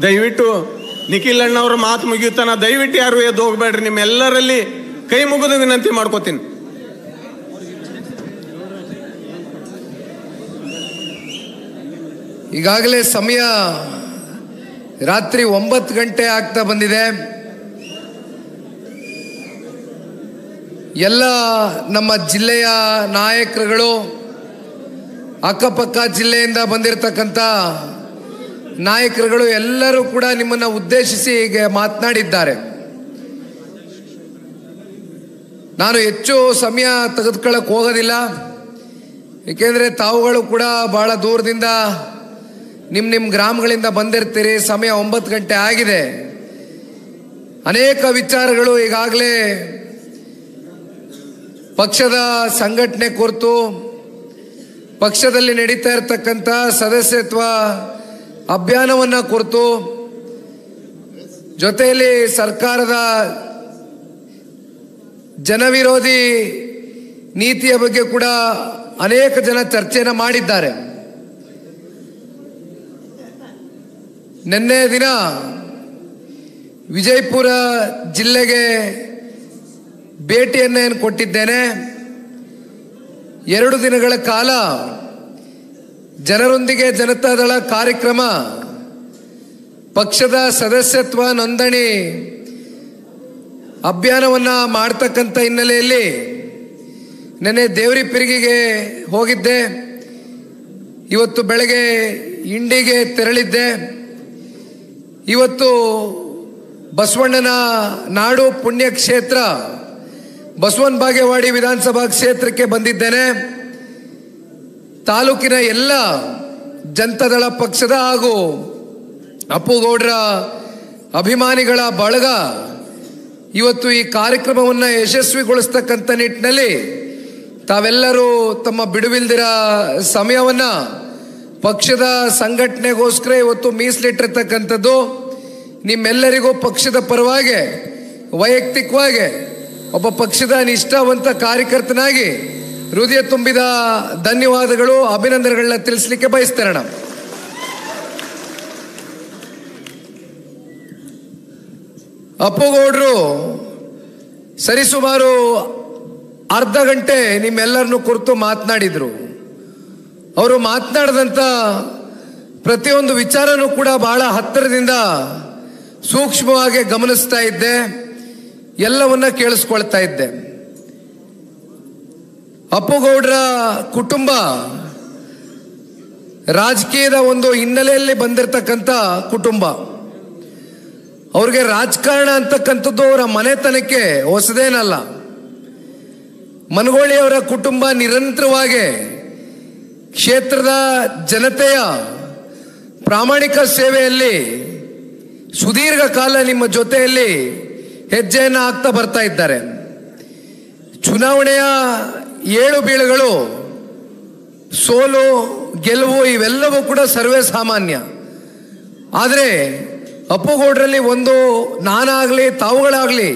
ದಯವಿಟ್ಟು ನಿಖಿಲ್ ಅಣ್ಣವ್ರ ಮಾತು ಮುಗಿಯುತ್ತಾನ, ದಯವಿಟ್ಟು ಯಾರು ಎದ್ದು ಹೋಗ್ಬೇಡ್ರಿ. ನಿಮ್ಮೆಲ್ಲರಲ್ಲಿ ಕೈ ಮುಗಿದು ವಿನಂತಿ ಮಾಡ್ಕೋತೀನಿ. ಈಗಾಗಲೇ ಸಮಯ ರಾತ್ರಿ 9 ಗಂಟೆ ಆಗ್ತಾ ಬಂದಿದೆ. ಎಲ್ಲ ನಮ್ಮ ಜಿಲ್ಲೆಯ ನಾಯಕರುಗಳು, ಅಕ್ಕಪಕ್ಕ ಜಿಲ್ಲೆಯಿಂದ ಬಂದಿರತಕ್ಕಂಥ ನಾಯಕರುಗಳು ಎಲ್ಲರೂ ಕೂಡ ನಿಮ್ಮನ್ನು ಉದ್ದೇಶಿಸಿ ಈಗ ಮಾತನಾಡಿದ್ದಾರೆ. ನಾನು ಹೆಚ್ಚು ಸಮಯ ತೆಗೆದುಕೊಳ್ಳಕ್ಕೆ ಹೋಗೋದಿಲ್ಲ, ಏಕೆಂದರೆ ತಾವುಗಳು ಕೂಡ ಬಹಳ ದೂರದಿಂದ ನಿಮ್ಮ ಗ್ರಾಮಗಳಿಂದ ಬಂದಿರ್ತೀರಿ. ಸಮಯ 9 ಗಂಟೆ ಆಗಿದೆ. ಅನೇಕ ವಿಚಾರಗಳು ಈಗಾಗಲೇ ಪಕ್ಷದ ಸಂಘಟನೆ ಕುರಿತು, ಪಕ್ಷದಲ್ಲಿ ನಡೀತಾ ಇರತಕ್ಕಂಥ ಸದಸ್ಯತ್ವ ಅಭಿಯಾನವನ್ನು ಕುರಿತು, ಜೊತೆಯಲ್ಲಿ ಸರ್ಕಾರದ ಜನವಿರೋಧಿ ನೀತಿಯ ಬಗ್ಗೆ ಕೂಡ ಅನೇಕ ಜನ ಚರ್ಚೆಯನ್ನು ಮಾಡಿದ್ದಾರೆ. ನಿನ್ನೆ ದಿನ ವಿಜಯಪುರ ಜಿಲ್ಲೆಗೆ ಭೇಟಿಯನ್ನು ಕೊಟ್ಟಿದ್ದೇನೆ. 2 ದಿನಗಳ ಕಾಲ ಜನರೊಂದಿಗೆ ಜನತಾದಳ ಕಾರ್ಯಕ್ರಮ, ಪಕ್ಷದ ಸದಸ್ಯತ್ವ ನೋಂದಣಿ ಅಭಿಯಾನವನ್ನು ಮಾಡ್ತಕ್ಕಂಥ ಹಿನ್ನೆಲೆಯಲ್ಲಿ ನೆನ್ನೆ ದೇವರಿಪಿರಿಗೆಗೆ ಹೋಗಿದ್ದೆ. ಇವತ್ತು ಬೆಳಗ್ಗೆ ಇಂಡಿಗೆ ತೆರಳಿದ್ದೆ. ಇವತ್ತು ಬಸವಣ್ಣನ ನಾಡು ಪುಣ್ಯಕ್ಷೇತ್ರ ಬಸವನ ಬಾಗೇವಾಡಿ ವಿಧಾನಸಭಾ ಕ್ಷೇತ್ರಕ್ಕೆ ಬಂದಿದ್ದೇನೆ. ತಾಲೂಕಿನ ಎಲ್ಲ ಜನತಾದಳ ಪಕ್ಷದ ಹಾಗೂ ಅಪ್ಪುಗೌಡರ ಅಭಿಮಾನಿಗಳ ಬಳಗ ಇವತ್ತು ಈ ಕಾರ್ಯಕ್ರಮವನ್ನು ಯಶಸ್ವಿಗೊಳಿಸ್ತಕ್ಕಂಥ ನಿಟ್ಟಿನಲ್ಲಿ ತಾವೆಲ್ಲರೂ ತಮ್ಮ ಬಿಡುವಿಲ್ದಿರ ಸಮಯವನ್ನು ಪಕ್ಷದ ಸಂಘಟನೆಗೋಸ್ಕರ ಇವತ್ತು ಮೀಸಲಿಟ್ಟಿರ್ತಕ್ಕಂಥದ್ದು. ನಿಮ್ಮೆಲ್ಲರಿಗೂ ಪಕ್ಷದ ಪರವಾಗಿ, ವೈಯಕ್ತಿಕವಾಗಿ ಒಬ್ಬ ಪಕ್ಷದ ನಿಷ್ಠಾವಂತ ಕಾರ್ಯಕರ್ತನಾಗಿ ಹೃದಯ ತುಂಬಿದ ಧನ್ಯವಾದಗಳು, ಅಭಿನಂದನೆಗಳನ್ನ ತಿಳಿಸ್ಲಿಕ್ಕೆ ಬಯಸ್ತೇನೆ. ಅಪ್ಪುಗೌಡರು ಸರಿಸುಮಾರು ಅರ್ಧ ಗಂಟೆ ನಿಮ್ಮೆಲ್ಲರನ್ನು ಕುರಿತು ಮಾತನಾಡಿದರು. ಅವರು ಮಾತನಾಡಿದಂಥ ಪ್ರತಿಯೊಂದು ವಿಚಾರನೂ ಕೂಡ ಬಹಳ ಹತ್ತಿರದಿಂದ ಸೂಕ್ಷ್ಮವಾಗಿ ಗಮನಿಸ್ತಾ ಇದ್ದೆ, ಎಲ್ಲವನ್ನ ಕೇಳಿಸ್ಕೊಳ್ತಾ ಇದ್ದೆ. ಅಪ್ಪುಗೌಡರ ಕುಟುಂಬ ರಾಜಕೀಯದ ಒಂದು ಹಿನ್ನೆಲೆಯಲ್ಲಿ ಬಂದಿರತಕ್ಕಂಥ ಕುಟುಂಬ. ಅವ್ರಿಗೆ ರಾಜಕಾರಣ ಅಂತಕ್ಕಂಥದ್ದು ಅವರ ಮನೆತನಕ್ಕೆ ಹೊಸದೇನಲ್ಲ. ಮನಗೋಳಿಯವರ ಕುಟುಂಬ ನಿರಂತರವಾಗಿ ಕ್ಷೇತ್ರದ ಜನತೆಯ ಪ್ರಾಮಾಣಿಕ ಸೇವೆಯಲ್ಲಿ ಸುದೀರ್ಘ ಕಾಲ ನಿಮ್ಮ ಜೊತೆಯಲ್ಲಿ ಹೆಜ್ಜೆಯನ್ನು ಹಾಕ್ತಾ ಬರ್ತಾ ಇದ್ದಾರೆ. ಚುನಾವಣೆಯ ಏಳು ಬೀಳುಗಳು, ಸೋಲು ಗೆಲುವು ಇವೆಲ್ಲವೂ ಕೂಡ ಸರ್ವೇ ಸಾಮಾನ್ಯ. ಆದರೆ ಅಪ್ಪುಗೌಡರಲ್ಲಿ ಒಂದು, ನಾನಾಗಲಿ ತಾವುಗಳಾಗಲಿ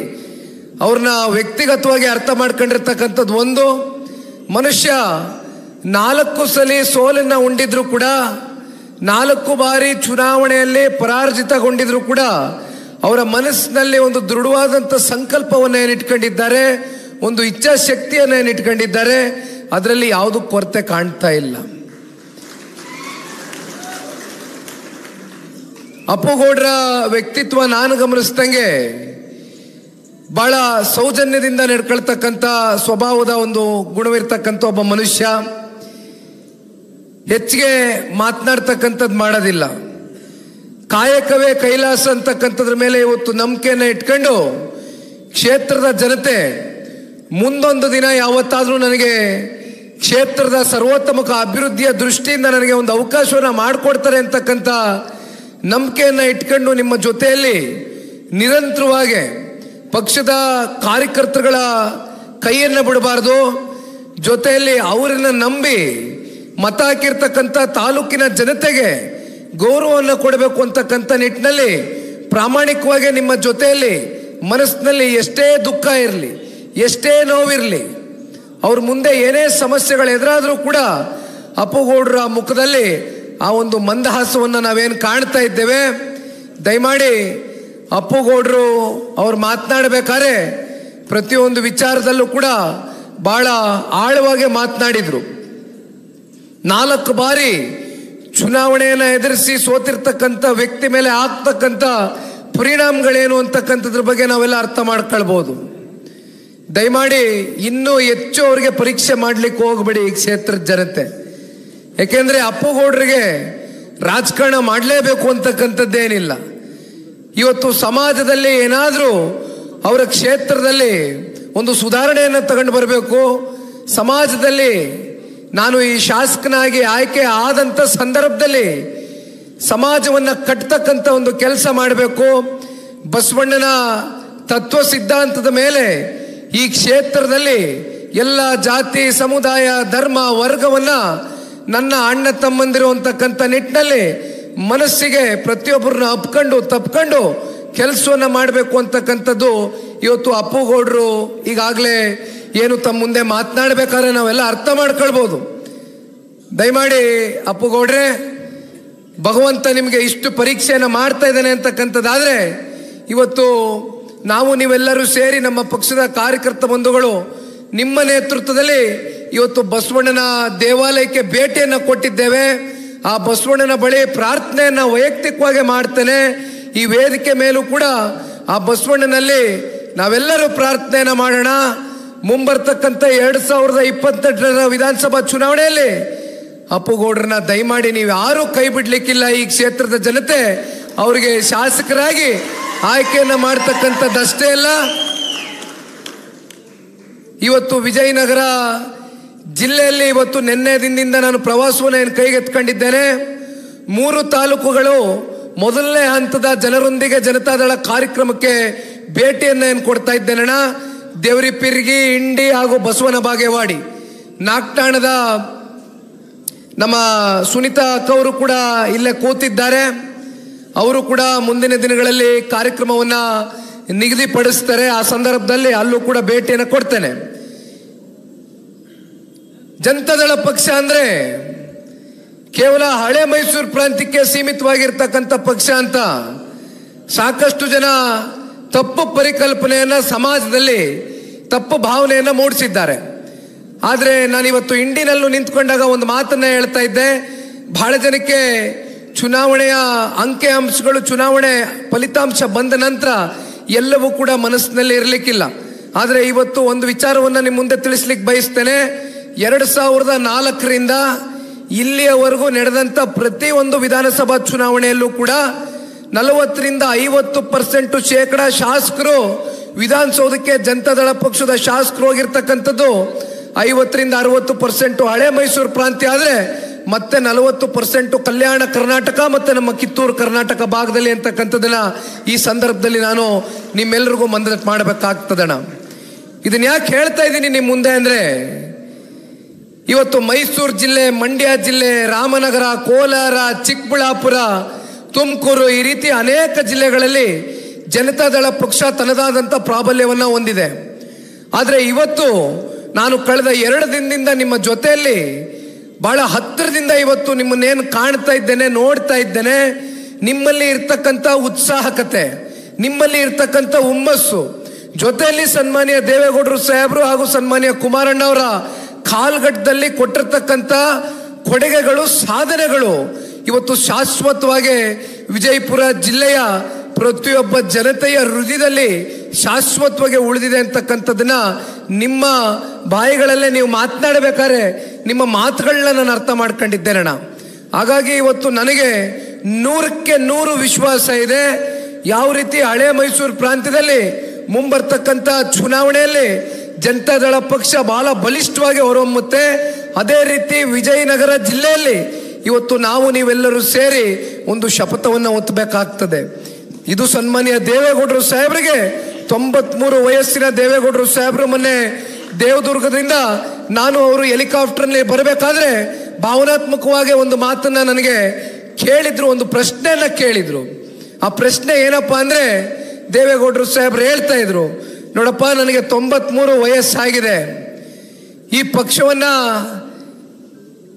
ಅವ್ರನ್ನ ವ್ಯಕ್ತಿಗತವಾಗಿ ಅರ್ಥ ಮಾಡ್ಕೊಂಡಿರ್ತಕ್ಕಂಥದ್ದು ಒಂದು, ಮನುಷ್ಯ 4 ಸಲ ಸೋಲನ್ನು ಉಂಡಿದ್ರು ಕೂಡ, 4 ಬಾರಿ ಚುನಾವಣೆಯಲ್ಲಿ ಪರಾಜಿತಗೊಂಡಿದ್ರು ಕೂಡ ಅವರ ಮನಸ್ಸಿನಲ್ಲಿ ಒಂದು ದೃಢವಾದಂಥ ಸಂಕಲ್ಪವನ್ನು ಏನಿಟ್ಕೊಂಡಿದ್ದಾರೆ, ಒಂದು ಇಚ್ಛಾಶಕ್ತಿಯನ್ನು ಏನಿಟ್ಕೊಂಡಿದ್ದಾರೆ. ಅದರಲ್ಲಿ ಯಾವುದೂ ಕೊರತೆ ಕಾಣ್ತಾ ಇಲ್ಲ. ಅಪ್ಪುಗೌಡರ ವ್ಯಕ್ತಿತ್ವ ನಾನು ಗಮನಿಸ್ದಂಗೆ ಬಹಳ ಸೌಜನ್ಯದಿಂದ ನಡ್ಕೊಳ್ತಕ್ಕಂಥ ಸ್ವಭಾವದ ಒಂದು ಗುಣವಿರ್ತಕ್ಕಂಥ ಒಬ್ಬ ಮನುಷ್ಯ. ಹೆಚ್ಚಿಗೆ ಮಾತನಾಡ್ತಕ್ಕಂಥದ್ದು ಮಾಡೋದಿಲ್ಲ. ಕಾಯಕವೇ ಕೈಲಾಸ ಅಂತಕ್ಕಂಥದ್ರ ಮೇಲೆ ಇವತ್ತು ನಂಬಿಕೆಯನ್ನು ಇಟ್ಕೊಂಡು ಕ್ಷೇತ್ರದ ಜನತೆ ಮುಂದೊಂದು ದಿನ ಯಾವತ್ತಾದರೂ ನನಗೆ ಕ್ಷೇತ್ರದ ಸರ್ವೋತ್ತಮಕ ಅಭಿವೃದ್ಧಿಯ ದೃಷ್ಟಿಯಿಂದ ನನಗೆ ಒಂದು ಅವಕಾಶವನ್ನು ಮಾಡಿಕೊಡ್ತಾರೆ ಅಂತಕ್ಕಂಥ ನಂಬಿಕೆಯನ್ನು ಇಟ್ಕೊಂಡು ನಿಮ್ಮ ಜೊತೆಯಲ್ಲಿ ನಿರಂತರವಾಗಿ ಪಕ್ಷದ ಕಾರ್ಯಕರ್ತರುಗಳ ಕೈಯನ್ನು ಬಿಡಬಾರ್ದು. ಜೊತೆಯಲ್ಲಿ ಅವರನ್ನು ನಂಬಿ ಮತ ಹಾಕಿರ್ತಕ್ಕಂಥ ತಾಲೂಕಿನ ಜನತೆಗೆ ಗೌರವವನ್ನು ಕೊಡಬೇಕು ಅಂತಕ್ಕಂಥ ನಿಟ್ಟಿನಲ್ಲಿ ಪ್ರಾಮಾಣಿಕವಾಗಿ ನಿಮ್ಮ ಜೊತೆಯಲ್ಲಿ ಮನಸ್ಸಿನಲ್ಲಿ ಎಷ್ಟೇ ದುಃಖ ಇರಲಿ, ಎಷ್ಟೇ ನೋವಿರಲಿ, ಅವ್ರ ಮುಂದೆ ಏನೇ ಸಮಸ್ಯೆಗಳು ಎದುರಾದರೂ ಕೂಡ ಅಪ್ಪುಗೌಡರ ಮುಖದಲ್ಲಿ ಆ ಒಂದು ಮಂದಹಾಸವನ್ನು ನಾವೇನು ಕಾಣ್ತಾ ಇದ್ದೇವೆ, ದಯಮಾಡಿ ಅಪ್ಪುಗೌಡರು ಅವ್ರು ಮಾತನಾಡಬೇಕಾದ್ರೆ ಪ್ರತಿಯೊಂದು ವಿಚಾರದಲ್ಲೂ ಕೂಡ ಬಹಳ ಆಳವಾಗಿ ಮಾತನಾಡಿದ್ರು. 4 ಬಾರಿ ಚುನಾವಣೆಯನ್ನು ಎದುರಿಸಿ ಸೋತಿರ್ತಕ್ಕಂಥ ವ್ಯಕ್ತಿ ಮೇಲೆ ಆಗ್ತಕ್ಕಂಥ ಪರಿಣಾಮಗಳೇನು ಅಂತಕ್ಕಂಥದ್ರ ಬಗ್ಗೆ ನಾವೆಲ್ಲ ಅರ್ಥ ಮಾಡ್ಕೊಳ್ಬೋದು. ದಯಮಾಡಿ ಇನ್ನೂ ಹೆಚ್ಚು ಅವರಿಗೆ ಪರೀಕ್ಷೆ ಮಾಡಲಿಕ್ಕೆ ಹೋಗ್ಬೇಡಿ ಈ ಕ್ಷೇತ್ರದ ಜನತೆ. ಯಾಕೆಂದ್ರೆ ಅಪ್ಪುಗೌಡರಿಗೆ ರಾಜಕಾರಣ ಮಾಡಲೇಬೇಕು ಅಂತಕ್ಕಂಥದ್ದೇನಿಲ್ಲ. ಇವತ್ತು ಸಮಾಜದಲ್ಲಿ ಏನಾದರೂ ಅವರ ಕ್ಷೇತ್ರದಲ್ಲಿ ಒಂದು ಸುಧಾರಣೆಯನ್ನು ತಗೊಂಡು ಬರಬೇಕು, ಸಮಾಜದಲ್ಲಿ ನಾನು ಈ ಶಾಸಕನಾಗಿ ಆಯ್ಕೆ ಆದಂಥ ಸಂದರ್ಭದಲ್ಲಿ ಸಮಾಜವನ್ನು ಕಟ್ಟತಕ್ಕಂಥ ಒಂದು ಕೆಲಸ ಮಾಡಬೇಕು, ಬಸವಣ್ಣನ ತತ್ವ ಸಿದ್ಧಾಂತದ ಮೇಲೆ ಈ ಕ್ಷೇತ್ರದಲ್ಲಿ ಎಲ್ಲ ಜಾತಿ ಸಮುದಾಯ ಧರ್ಮ ವರ್ಗವನ್ನು ನನ್ನ ಅಣ್ಣ ತಮ್ಮಂದಿರು ಅಂತಕ್ಕಂಥ ನಿಟ್ಟಿನಲ್ಲಿ ಮನಸ್ಸಿಗೆ ಪ್ರತಿಯೊಬ್ಬರನ್ನ ತಪ್ಕೊಂಡು ಕೆಲಸವನ್ನು ಮಾಡಬೇಕು ಅಂತಕ್ಕಂಥದ್ದು ಇವತ್ತು ಅಪ್ಪುಗೌಡರು ಈಗಾಗಲೇ ಏನು ತಮ್ಮ ಮುಂದೆ ಮಾತನಾಡಬೇಕಾದ್ರೆ ನಾವೆಲ್ಲ ಅರ್ಥ ಮಾಡ್ಕೊಳ್ಬೋದು. ದಯಮಾಡಿ ಅಪ್ಪುಗೌಡ್ರೆ, ಭಗವಂತ ನಿಮಗೆ ಇಷ್ಟು ಪರೀಕ್ಷೆಯನ್ನು ಮಾಡ್ತಾ ಇದ್ದಾನೆ ಅಂತಕ್ಕಂಥದ್ದಾದರೆ ಇವತ್ತು ನಾವು ನೀವೆಲ್ಲರೂ ಸೇರಿ ನಮ್ಮ ಪಕ್ಷದ ಕಾರ್ಯಕರ್ತ ಬಂಧುಗಳು ನಿಮ್ಮ ನೇತೃತ್ವದಲ್ಲಿ ಇವತ್ತು ಬಸವಣ್ಣನ ದೇವಾಲಯಕ್ಕೆ ಭೇಟಿಯನ್ನು ಕೊಟ್ಟಿದ್ದೇವೆ. ಆ ಬಸವಣ್ಣನ ಬಳಿ ಪ್ರಾರ್ಥನೆಯನ್ನು ವೈಯಕ್ತಿಕವಾಗಿ ಮಾಡ್ತೇನೆ. ಈ ವೇದಿಕೆ ಮೇಲೂ ಕೂಡ ಆ ಬಸವಣ್ಣನಲ್ಲಿ ನಾವೆಲ್ಲರೂ ಪ್ರಾರ್ಥನೆಯನ್ನು ಮಾಡೋಣ. ಮುಂಬರ್ತಕ್ಕಂಥ 2028 ವಿಧಾನಸಭಾ ಚುನಾವಣೆಯಲ್ಲಿ ಅಪ್ಪುಗೌಡ್ರನ್ನ ದಯಮಾಡಿ ನೀವು ಯಾರೂ ಕೈ ಬಿಡ್ಲಿಕ್ಕಿಲ್ಲ. ಈ ಕ್ಷೇತ್ರದ ಜನತೆ ಅವರಿಗೆ ಶಾಸಕರಾಗಿ ಆಯ್ಕೆಯನ್ನು ಮಾಡ್ತಕ್ಕಂಥದ್ದಷ್ಟೇ ಅಲ್ಲ, ಇವತ್ತು ವಿಜಯನಗರ ಜಿಲ್ಲೆಯಲ್ಲಿ ಇವತ್ತು ನಿನ್ನೆ ದಿನದಿಂದ ನಾನು ಪ್ರವಾಸವನ್ನು ಕೈಗೆತ್ಕೊಂಡಿದ್ದೇನೆ. 3 ತಾಲೂಕುಗಳು ಮೊದಲನೇ ಹಂತದ ಜನರೊಂದಿಗೆ ಜನತಾದಳ ಕಾರ್ಯಕ್ರಮಕ್ಕೆ ಭೇಟಿಯನ್ನು ಕೊಡ್ತಾ ಇದ್ದೇನಣ್ಣ. ದೇವರಿಪಿರ್ಗಿ, ಇಂಡಿ ಹಾಗೂ ಬಸವನ ಬಾಗೇವಾಡಿ. ನಾಗ್ಟಾಣದ ನಮ್ಮ ಸುನೀತಾ ಅಕ್ಕವರು ಕೂಡ ಇಲ್ಲೇ ಕೂತಿದ್ದಾರೆ. ಅವರು ಕೂಡ ಮುಂದಿನ ದಿನಗಳಲ್ಲಿ ಕಾರ್ಯಕ್ರಮವನ್ನು ನಿಗದಿಪಡಿಸ್ತಾರೆ. ಆ ಸಂದರ್ಭದಲ್ಲಿ ಅಲ್ಲೂ ಕೂಡ ಭೇಟಿಯನ್ನು ಕೊಡ್ತೇನೆ. ಜನತಾದಳ ಪಕ್ಷ ಅಂದ್ರೆ ಕೇವಲ ಹಳೆ ಮೈಸೂರು ಪ್ರಾಂತ್ಯಕ್ಕೆ ಸೀಮಿತವಾಗಿರ್ತಕ್ಕಂಥ ಪಕ್ಷ ಅಂತ ಸಾಕಷ್ಟು ಜನ ತಪ್ಪು ಪರಿಕಲ್ಪನೆಯನ್ನ ಸಮಾಜದಲ್ಲಿ ತಪ್ಪು ಭಾವನೆಯನ್ನ ಮೂಡಿಸಿದ್ದಾರೆ. ಆದರೆ ನಾನಿವತ್ತು ಇಂಡಿನಲ್ಲೂ ನಿಂತ್ಕೊಂಡಾಗ ಒಂದು ಮಾತನ್ನ ಹೇಳ್ತಾ ಇದ್ದೆ. ಬಹಳ ಜನಕ್ಕೆ ಚುನಾವಣೆಯ ಅಂಕಿ ಅಂಶಗಳು, ಚುನಾವಣೆ ಫಲಿತಾಂಶ ಬಂದ ನಂತರ ಎಲ್ಲವೂ ಕೂಡ ಮನಸ್ಸಿನಲ್ಲಿ ಇರಲಿಕ್ಕಿಲ್ಲ. ಆದರೆ ಇವತ್ತು ಒಂದು ವಿಚಾರವನ್ನು ನಿಮ್ಮ ಮುಂದೆ ತಿಳಿಸ್ಲಿಕ್ಕೆ ಬಯಸ್ತೇನೆ. 2004ರಿಂದ ಇಲ್ಲಿಯವರೆಗೂ ನಡೆದಂಥ ಪ್ರತಿಯೊಂದು ವಿಧಾನಸಭಾ ಚುನಾವಣೆಯಲ್ಲೂ ಕೂಡ 40ರಿಂದ 50% ಶೇಕಡ ಶಾಸಕರು ವಿಧಾನಸೌಧಕ್ಕೆ ಜನತಾದಳ ಪಕ್ಷದ ಶಾಸಕರು ಹೋಗಿರ್ತಕ್ಕಂಥದ್ದು. 50ರಿಂದ 60% ಹಳೆ ಮೈಸೂರು ಪ್ರಾಂತ್ಯ ಆದರೆ ಮತ್ತೆ 40% ಕಲ್ಯಾಣ ಕರ್ನಾಟಕ ಮತ್ತೆ ನಮ್ಮ ಕಿತ್ತೂರು ಕರ್ನಾಟಕ ಭಾಗದಲ್ಲಿ ಅಂತಕ್ಕಂಥದ್ದನ್ನ ಈ ಸಂದರ್ಭದಲ್ಲಿ ನಾನು ನಿಮ್ಮೆಲ್ಲರಿಗೂ ಮನದಟ್ಟು ಮಾಡಬೇಕಾಗ್ತದಣ್ಣ. ಇದನ್ನ ಯಾಕೆ ಹೇಳ್ತಾ ಇದ್ದೀನಿ ನಿಮ್ಮ ಮುಂದೆ ಅಂದ್ರೆ, ಇವತ್ತು ಮೈಸೂರು ಜಿಲ್ಲೆ, ಮಂಡ್ಯ ಜಿಲ್ಲೆ, ರಾಮನಗರ, ಕೋಲಾರ, ಚಿಕ್ಕಬಳ್ಳಾಪುರ, ತುಮಕೂರು ಈ ರೀತಿ ಅನೇಕ ಜಿಲ್ಲೆಗಳಲ್ಲಿ ಜನತಾದಳ ಪಕ್ಷ ತನ್ನದಾದಂಥ ಪ್ರಾಬಲ್ಯವನ್ನು ಹೊಂದಿದೆ. ಆದರೆ ಇವತ್ತು ನಾನು ಕಳೆದ 2 ದಿನದಿಂದ ನಿಮ್ಮ ಜೊತೆಯಲ್ಲಿ ಬಹಳ ಹತ್ತಿರದಿಂದ ಇವತ್ತು ನಿಮ್ಮನ್ನೇನು ಕಾಣ್ತಾ ಇದ್ದೇನೆ, ನೋಡ್ತಾ ಇದ್ದೇನೆ. ನಿಮ್ಮಲ್ಲಿ ಇರ್ತಕ್ಕಂಥ ಉತ್ಸಾಹಕತೆ, ನಿಮ್ಮಲ್ಲಿ ಇರ್ತಕ್ಕಂಥ ಹುಮ್ಮಸ್ಸು, ಜೊತೆಯಲ್ಲಿ ಸನ್ಮಾನ್ಯ ದೇವೇಗೌಡರು ಸಾಹೇಬರು ಹಾಗೂ ಸನ್ಮಾನ್ಯ ಕುಮಾರಣ್ಣವರ ಕಾಲ್ಗಟ್ಟದಲ್ಲಿ ಕೊಟ್ಟಿರ್ತಕ್ಕಂಥ ಕೊಡುಗೆಗಳು, ಸಾಧನೆಗಳು ಇವತ್ತು ಶಾಶ್ವತವಾಗಿ ವಿಜಯಪುರ ಜಿಲ್ಲೆಯ ಪ್ರತಿಯೊಬ್ಬ ಜನತೆಯ ಹೃದಯದಲ್ಲಿ ಶಾಶ್ವತವಾಗಿ ಉಳಿದಿದೆ ಅಂತಕ್ಕಂಥದ್ದನ್ನ ನಿಮ್ಮ ಬಾಯಿಗಳಲ್ಲೇ ನೀವು ಮಾತನಾಡಬೇಕಾದ್ರೆ ನಿಮ್ಮ ಮಾತುಗಳನ್ನ ನಾನು ಅರ್ಥ ಮಾಡ್ಕೊಂಡಿದ್ದೇನಣ್ಣ. ಹಾಗಾಗಿ ಇವತ್ತು ನನಗೆ 100ಕ್ಕೆ 100 ವಿಶ್ವಾಸ ಇದೆ. ಯಾವ ರೀತಿ ಹಳೆ ಮೈಸೂರು ಪ್ರಾಂತ್ಯದಲ್ಲಿ ಮುಂಬರ್ತಕ್ಕಂಥ ಚುನಾವಣೆಯಲ್ಲಿ ಜನತಾದಳ ಪಕ್ಷ ಬಹಳ ಬಲಿಷ್ಠವಾಗಿ ಹೊರಹೊಮ್ಮುತ್ತೆ, ಅದೇ ರೀತಿ ವಿಜಯನಗರ ಜಿಲ್ಲೆಯಲ್ಲಿ ಇವತ್ತು ನಾವು ನೀವೆಲ್ಲರೂ ಸೇರಿ ಒಂದು ಶಪಥವನ್ನು ಹೊತ್ತಬೇಕಾಗ್ತದೆ. ಇದು ಸನ್ಮಾನ್ಯ ದೇವೇಗೌಡರು ಸಾಹೇಬರಿಗೆ 93 ವಯಸ್ಸಿನ ದೇವೇಗೌಡರು ಸಾಹೇಬರು ಮೊನ್ನೆ ದೇವದುರ್ಗದಿಂದ ನಾನು ಅವರು ಹೆಲಿಕಾಪ್ಟರ್ನಲ್ಲಿ ಬರಬೇಕಾದ್ರೆ ಭಾವನಾತ್ಮಕವಾಗಿ ಒಂದು ಮಾತನ್ನ ನನಗೆ ಕೇಳಿದ್ರು, ಒಂದು ಪ್ರಶ್ನೆಯನ್ನ ಕೇಳಿದ್ರು. ಆ ಪ್ರಶ್ನೆ ಏನಪ್ಪಾ ಅಂದ್ರೆ, ದೇವೇಗೌಡರು ಸಾಹೇಬರು ಹೇಳ್ತಾ ಇದ್ರು, ನೋಡಪ್ಪ ನನಗೆ 93 ವಯಸ್ಸಾಗಿದೆ, ಈ ಪಕ್ಷವನ್ನ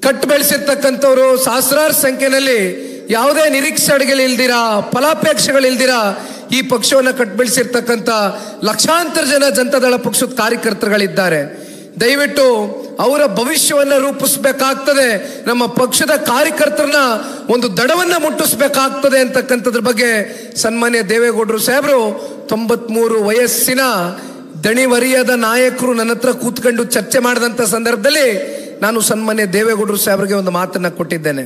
ಕಟ್ಟು ಬೆಳೆಸಿರ್ತಕ್ಕಂಥವ್ರು ಸಹಸ್ರಾರು ಸಂಖ್ಯೆಯಲ್ಲಿ ಯಾವುದೇ ನಿರೀಕ್ಷೆಗಳಿಲ್ದಿರಾ, ಫಲಾಪೇಕ್ಷೆಗಳಿಲ್ದಿರಾ ಈ ಪಕ್ಷವನ್ನು ಕಟ್ಬೆಳೆಸಿರ್ತಕ್ಕಂಥ ಲಕ್ಷಾಂತರ ಜನ ಜನತಾದಳ ಪಕ್ಷದ ಕಾರ್ಯಕರ್ತರುಗಳಿದ್ದಾರೆ. ದಯವಿಟ್ಟು ಅವರ ಭವಿಷ್ಯವನ್ನು ರೂಪಿಸಬೇಕಾಗ್ತದೆ. ನಮ್ಮ ಪಕ್ಷದ ಕಾರ್ಯಕರ್ತರನ್ನ ಒಂದು ದಡವನ್ನ ಮುಟ್ಟಿಸ್ಬೇಕಾಗ್ತದೆ ಅಂತಕ್ಕಂಥದ್ರ ಬಗ್ಗೆ ಸನ್ಮಾನ್ಯ ದೇವೇಗೌಡರು ಸಾಹೇಬರು 93 ವಯಸ್ಸಿನ ದಣಿವರಿಯದ ನಾಯಕರು ನನ್ನ ಹತ್ರ ಕೂತ್ಕೊಂಡು ಚರ್ಚೆ ಮಾಡಿದಂಥ ಸಂದರ್ಭದಲ್ಲಿ ನಾನು ಸನ್ಮಾನ್ಯ ದೇವೇಗೌಡರು ಸಾಹೇಬರಿಗೆ ಒಂದು ಮಾತನ್ನ ಕೊಟ್ಟಿದ್ದೇನೆ.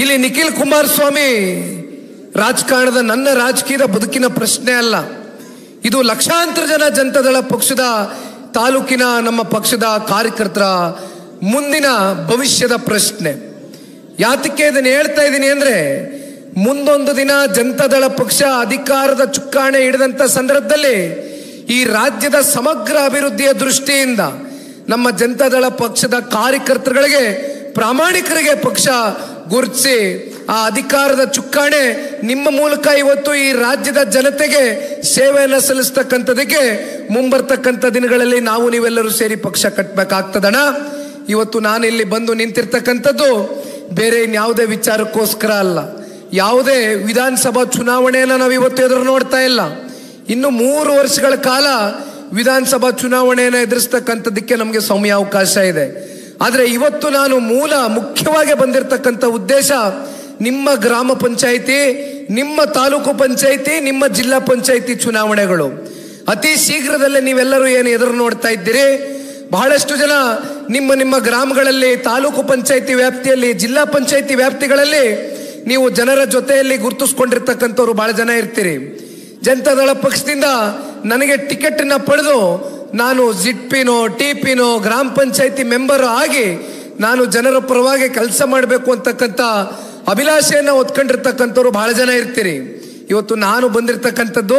ಇಲ್ಲಿ ನಿಖಿಲ್ ಕುಮಾರಸ್ವಾಮಿ ರಾಜಕಾರಣದ ನನ್ನ ರಾಜಕೀಯದ ಬದುಕಿನ ಪ್ರಶ್ನೆ ಅಲ್ಲ, ಇದು ಲಕ್ಷಾಂತರ ಜನ ಜನತಾದಳ ಪಕ್ಷದ ತಾಲೂಕಿನ ನಮ್ಮ ಪಕ್ಷದ ಕಾರ್ಯಕರ್ತರ ಮುಂದಿನ ಭವಿಷ್ಯದ ಪ್ರಶ್ನೆ. ಯಾತಕ್ಕೆ ಇದನ್ನು ಹೇಳ್ತಾ ಇದ್ದೀನಿ ಅಂದ್ರೆ, ಮುಂದೊಂದು ದಿನ ಜನತಾದಳ ಪಕ್ಷ ಅಧಿಕಾರದ ಚುಕ್ಕಾಣಿ ಹಿಡಿದಂತ ಸಂದರ್ಭದಲ್ಲಿ ಈ ರಾಜ್ಯದ ಸಮಗ್ರ ಅಭಿವೃದ್ಧಿಯ ದೃಷ್ಟಿಯಿಂದ ನಮ್ಮ ಜನತಾದಳ ಪಕ್ಷದ ಕಾರ್ಯಕರ್ತರುಗಳಿಗೆ, ಪ್ರಾಮಾಣಿಕರಿಗೆ ಪಕ್ಷ ಗುರುತಿಸಿ ಆ ಅಧಿಕಾರದ ಚುಕ್ಕಾಣಿ ನಿಮ್ಮ ಮೂಲಕ ಇವತ್ತು ಈ ರಾಜ್ಯದ ಜನತೆಗೆ ಸೇವೆಯನ್ನು ಸಲ್ಲಿಸ್ತಕ್ಕಂಥದಕ್ಕೆ ಮುಂಬರ್ತಕ್ಕಂಥ ದಿನಗಳಲ್ಲಿ ನಾವು ನೀವೆಲ್ಲರೂ ಸೇರಿ ಪಕ್ಷ ಕಟ್ಟಬೇಕಾಗ್ತದಣ್ಣ. ಇವತ್ತು ನಾನು ಇಲ್ಲಿ ಬಂದು ನಿಂತಿರ್ತಕ್ಕಂಥದ್ದು ಬೇರೆ ಇನ್ಯಾವುದೇ ವಿಚಾರಕ್ಕೋಸ್ಕರ ಅಲ್ಲ. ಯಾವುದೇ ವಿಧಾನಸಭಾ ಚುನಾವಣೆಯನ್ನು ನಾವು ಇವತ್ತು ಎದುರು ನೋಡ್ತಾ ಇಲ್ಲ. ಇನ್ನು 3 ವರ್ಷಗಳ ಕಾಲ ವಿಧಾನಸಭಾ ಚುನಾವಣೆಯನ್ನು ಎದುರಿಸ್ತಕ್ಕಂಥದ್ದಕ್ಕೆ ನಮಗೆ ಸಮಯಾವಕಾಶ ಇದೆ. ಆದರೆ ಇವತ್ತು ನಾನು ಮುಖ್ಯವಾಗಿ ಬಂದಿರತಕ್ಕಂಥ ಉದ್ದೇಶ ನಿಮ್ಮ ಗ್ರಾಮ ಪಂಚಾಯಿತಿ, ನಿಮ್ಮ ತಾಲೂಕು ಪಂಚಾಯಿತಿ, ನಿಮ್ಮ ಜಿಲ್ಲಾ ಪಂಚಾಯಿತಿ ಚುನಾವಣೆಗಳು ಅತಿ ಶೀಘ್ರದಲ್ಲೇ ನೀವೆಲ್ಲರೂ ಏನು ಎದುರು ನೋಡ್ತಾ ಇದ್ದೀರಿ. ಬಹಳಷ್ಟು ಜನ ನಿಮ್ಮ ಗ್ರಾಮಗಳಲ್ಲಿ, ತಾಲೂಕು ಪಂಚಾಯಿತಿ ವ್ಯಾಪ್ತಿಯಲ್ಲಿ, ಜಿಲ್ಲಾ ಪಂಚಾಯಿತಿ ವ್ಯಾಪ್ತಿಗಳಲ್ಲಿ ನೀವು ಜನರ ಜೊತೆಯಲ್ಲಿ ಗುರುತಿಸ್ಕೊಂಡಿರ್ತಕ್ಕಂಥವ್ರು ಬಹಳ ಜನ ಇರ್ತೀರಿ. ಜನತಾದಳ ಪಕ್ಷದಿಂದ ನನಗೆ ಟಿಕೆಟನ್ನು ಪಡೆದು ನಾನು ಜಿಡ್ಪಿನೋ ಟಿಪಿನೋ ಗ್ರಾಮ ಪಂಚಾಯಿತಿ ಮೆಂಬರ್ ಆಗಿ ನಾನು ಜನರ ಪರವಾಗಿ ಕೆಲಸ ಮಾಡಬೇಕು ಅಂತಕ್ಕಂಥ ಅಭಿಲಾಷೆಯನ್ನು ಹೊತ್ಕೊಂಡಿರ್ತಕ್ಕಂಥವ್ರು ಬಹಳ ಜನ ಇರ್ತೀರಿ. ಇವತ್ತು ನಾನು ಬಂದಿರತಕ್ಕಂಥದ್ದು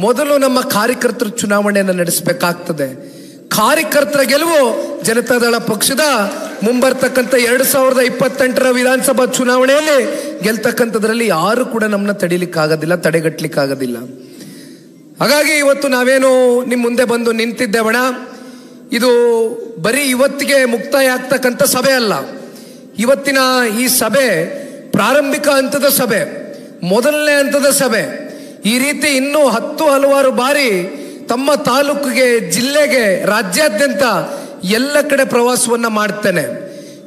ಮೊದಲು ನಮ್ಮ ಕಾರ್ಯಕರ್ತರ ಚುನಾವಣೆಯನ್ನು ನಡೆಸಬೇಕಾಗ್ತದೆ. ಕಾರ್ಯಕರ್ತರ ಗೆಲುವು ಜನತಾದಳ ಪಕ್ಷದ ಮುಂಬರ್ತಕ್ಕಂಥ 2028ರ ವಿಧಾನಸಭಾ ಚುನಾವಣೆಯಲ್ಲಿ ಗೆಲ್ತಕ್ಕಂಥದ್ರಲ್ಲಿ ಯಾರು ಕೂಡ ನಮ್ಮನ್ನ ತಡಿಲಿಕ್ಕಾಗೋದಿಲ್ಲ, ತಡೆಗಟ್ಟಲಿಕ್ಕಾಗೋದಿಲ್ಲ. ಹಾಗಾಗಿ ಇವತ್ತು ನಾವೇನು ನಿಮ್ಮ ಮುಂದೆ ಬಂದು ನಿಂತಿದ್ದೇವಣ, ಇದು ಬರೀ ಇವತ್ತಿಗೆ ಮುಕ್ತಾಯ ಆಗ್ತಕ್ಕಂಥ ಸಭೆ ಅಲ್ಲ. ಇವತ್ತಿನ ಈ ಸಭೆ ಪ್ರಾರಂಭಿಕ ಹಂತದ ಸಭೆ, ಮೊದಲನೇ ಹಂತದ ಸಭೆ. ಈ ರೀತಿ ಇನ್ನೂ ಹಲವಾರು ಬಾರಿ ತಮ್ಮ ತಾಲೂಕಿಗೆ, ಜಿಲ್ಲೆಗೆ, ರಾಜ್ಯಾದ್ಯಂತ ಎಲ್ಲ ಕಡೆ ಪ್ರವಾಸವನ್ನ ಮಾಡ್ತೇನೆ.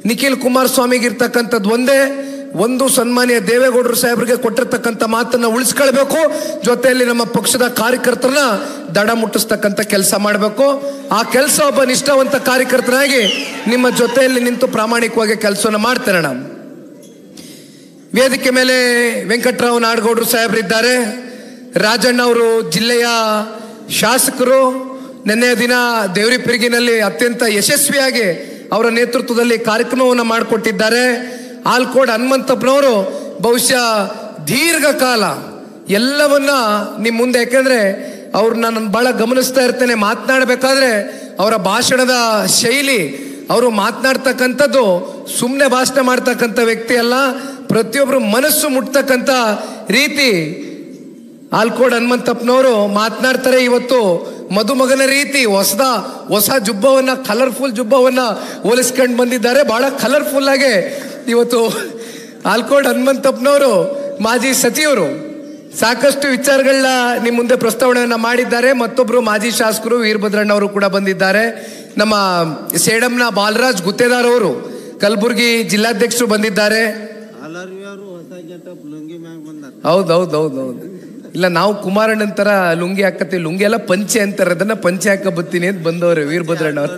ನಿಖಿಲ್ ಕುಮಾರಸ್ವಾಮಿಗೆ ಇರ್ತಕ್ಕಂಥದ್ದು ಒಂದು ಸನ್ಮಾನ್ಯ ದೇವೇಗೌಡರು ಸಾಹೇಬರಿಗೆ ಕೊಟ್ಟಿರ್ತಕ್ಕಂಥ ಮಾತನ್ನ ಉಳಿಸ್ಕೊಳ್ಬೇಕು, ಜೊತೆಯಲ್ಲಿ ನಮ್ಮ ಪಕ್ಷದ ಕಾರ್ಯಕರ್ತರನ್ನ ದಡ ಮುಟ್ಟಿಸ್ತಕ್ಕಂಥ ಕೆಲಸ ಮಾಡಬೇಕು. ಆ ಕೆಲಸ ಒಬ್ಬ ನಿಷ್ಠಾವಂತ ಕಾರ್ಯಕರ್ತನಾಗಿ ನಿಮ್ಮ ಜೊತೆಯಲ್ಲಿ ನಿಂತು ಪ್ರಾಮಾಣಿಕವಾಗಿ ಕೆಲಸವನ್ನು ಮಾಡ್ತೇನೆ. ನಾನು ವೇದಿಕೆ ಮೇಲೆ ವೆಂಕಟರಾವ್ ನಾಡಗೌಡರು ಸಾಹೇಬರಿದ್ದಾರೆ, ರಾಜಣ್ಣ ಅವರು ಜಿಲ್ಲೆಯ ಶಾಸಕರು. ನಿನ್ನೆಯ ದಿನ ದೇವರಿಪಿರಿಗಿನಲ್ಲಿ ಅತ್ಯಂತ ಯಶಸ್ವಿಯಾಗಿ ಅವರ ನೇತೃತ್ವದಲ್ಲಿ ಕಾರ್ಯಕ್ರಮವನ್ನು ಮಾಡಿಕೊಟ್ಟಿದ್ದಾರೆ. ಆಲ್ಕೋಡ್ ಹನುಮಂತಪ್ಪನವರು ಬಹುಶಃ ದೀರ್ಘಕಾಲ ಎಲ್ಲವನ್ನ ನಿಮ್ಮ ಮುಂದೆ, ಯಾಕೆಂದ್ರೆ ಅವ್ರನ್ನ ನಾನು ಬಹಳ ಗಮನಿಸ್ತಾ ಇರ್ತೇನೆ. ಮಾತನಾಡಬೇಕಾದ್ರೆ ಅವರ ಭಾಷಣದ ಶೈಲಿ, ಅವರು ಮಾತನಾಡ್ತಕ್ಕಂಥದ್ದು ಸುಮ್ಮನೆ ಭಾಷಣ ಮಾಡ್ತಕ್ಕಂಥ ವ್ಯಕ್ತಿ ಅಲ್ಲ, ಪ್ರತಿಯೊಬ್ಬರು ಮನಸ್ಸು ಮುಟ್ತಕ್ಕಂಥ ರೀತಿ ಆಲ್ಕೋಡ್ ಹನುಮಂತಪ್ಪನವರು ಮಾತನಾಡ್ತಾರೆ. ಇವತ್ತು ಮದುಮಗನ ರೀತಿ ಹೊಸ ಜುಬ್ಬವನ್ನ, ಕಲರ್ಫುಲ್ ಜುಬ್ಬವನ್ನ ಹೋಲಿಸ್ಕೊಂಡು ಬಂದಿದ್ದಾರೆ. ಬಹಳ ಕಲರ್ಫುಲ್ ಆಗಿ ಇವತ್ತು ಆಲ್ಕೋಡ್ ಹನುಮಂತಪ್ಪನವರು ಮಾಜಿ ಸಚಿವರು ಸಾಕಷ್ಟು ವಿಚಾರಗಳನ್ನ ನಿಮ್ಮ ಮುಂದೆ ಪ್ರಸ್ತಾವನೆಯನ್ನ ಮಾಡಿದ್ದಾರೆ. ಮತ್ತೊಬ್ರು ಮಾಜಿ ಶಾಸಕರು ವೀರಭದ್ರಣ್ಣವರು ಕೂಡ ಬಂದಿದ್ದಾರೆ. ನಮ್ಮ ಸೇಡಂನ ಬಾಲರಾಜ್ ಗುತ್ತೇದಾರ್ ಅವರು ಕಲಬುರಗಿ ಜಿಲ್ಲಾಧ್ಯಕ್ಷರು ಬಂದಿದ್ದಾರೆ. ಹೌದೌದು. ಇಲ್ಲ, ನಾವು ಕುಮಾರಣ್ಣನ ತರ ಲುಂಗಿ ಹಾಕತ್ತೀವಿ, ಲುಂಗಿ ಎಲ್ಲ ಪಂಚೆ ಅಂತಾರೆ, ಅದನ್ನ ಪಂಚೆ ಹಾಕ ಬತ್ತೀನಿ ಅಂತ ಬಂದವ್ರೆ ವೀರಭದ್ರಣ್ಣವ್ರು.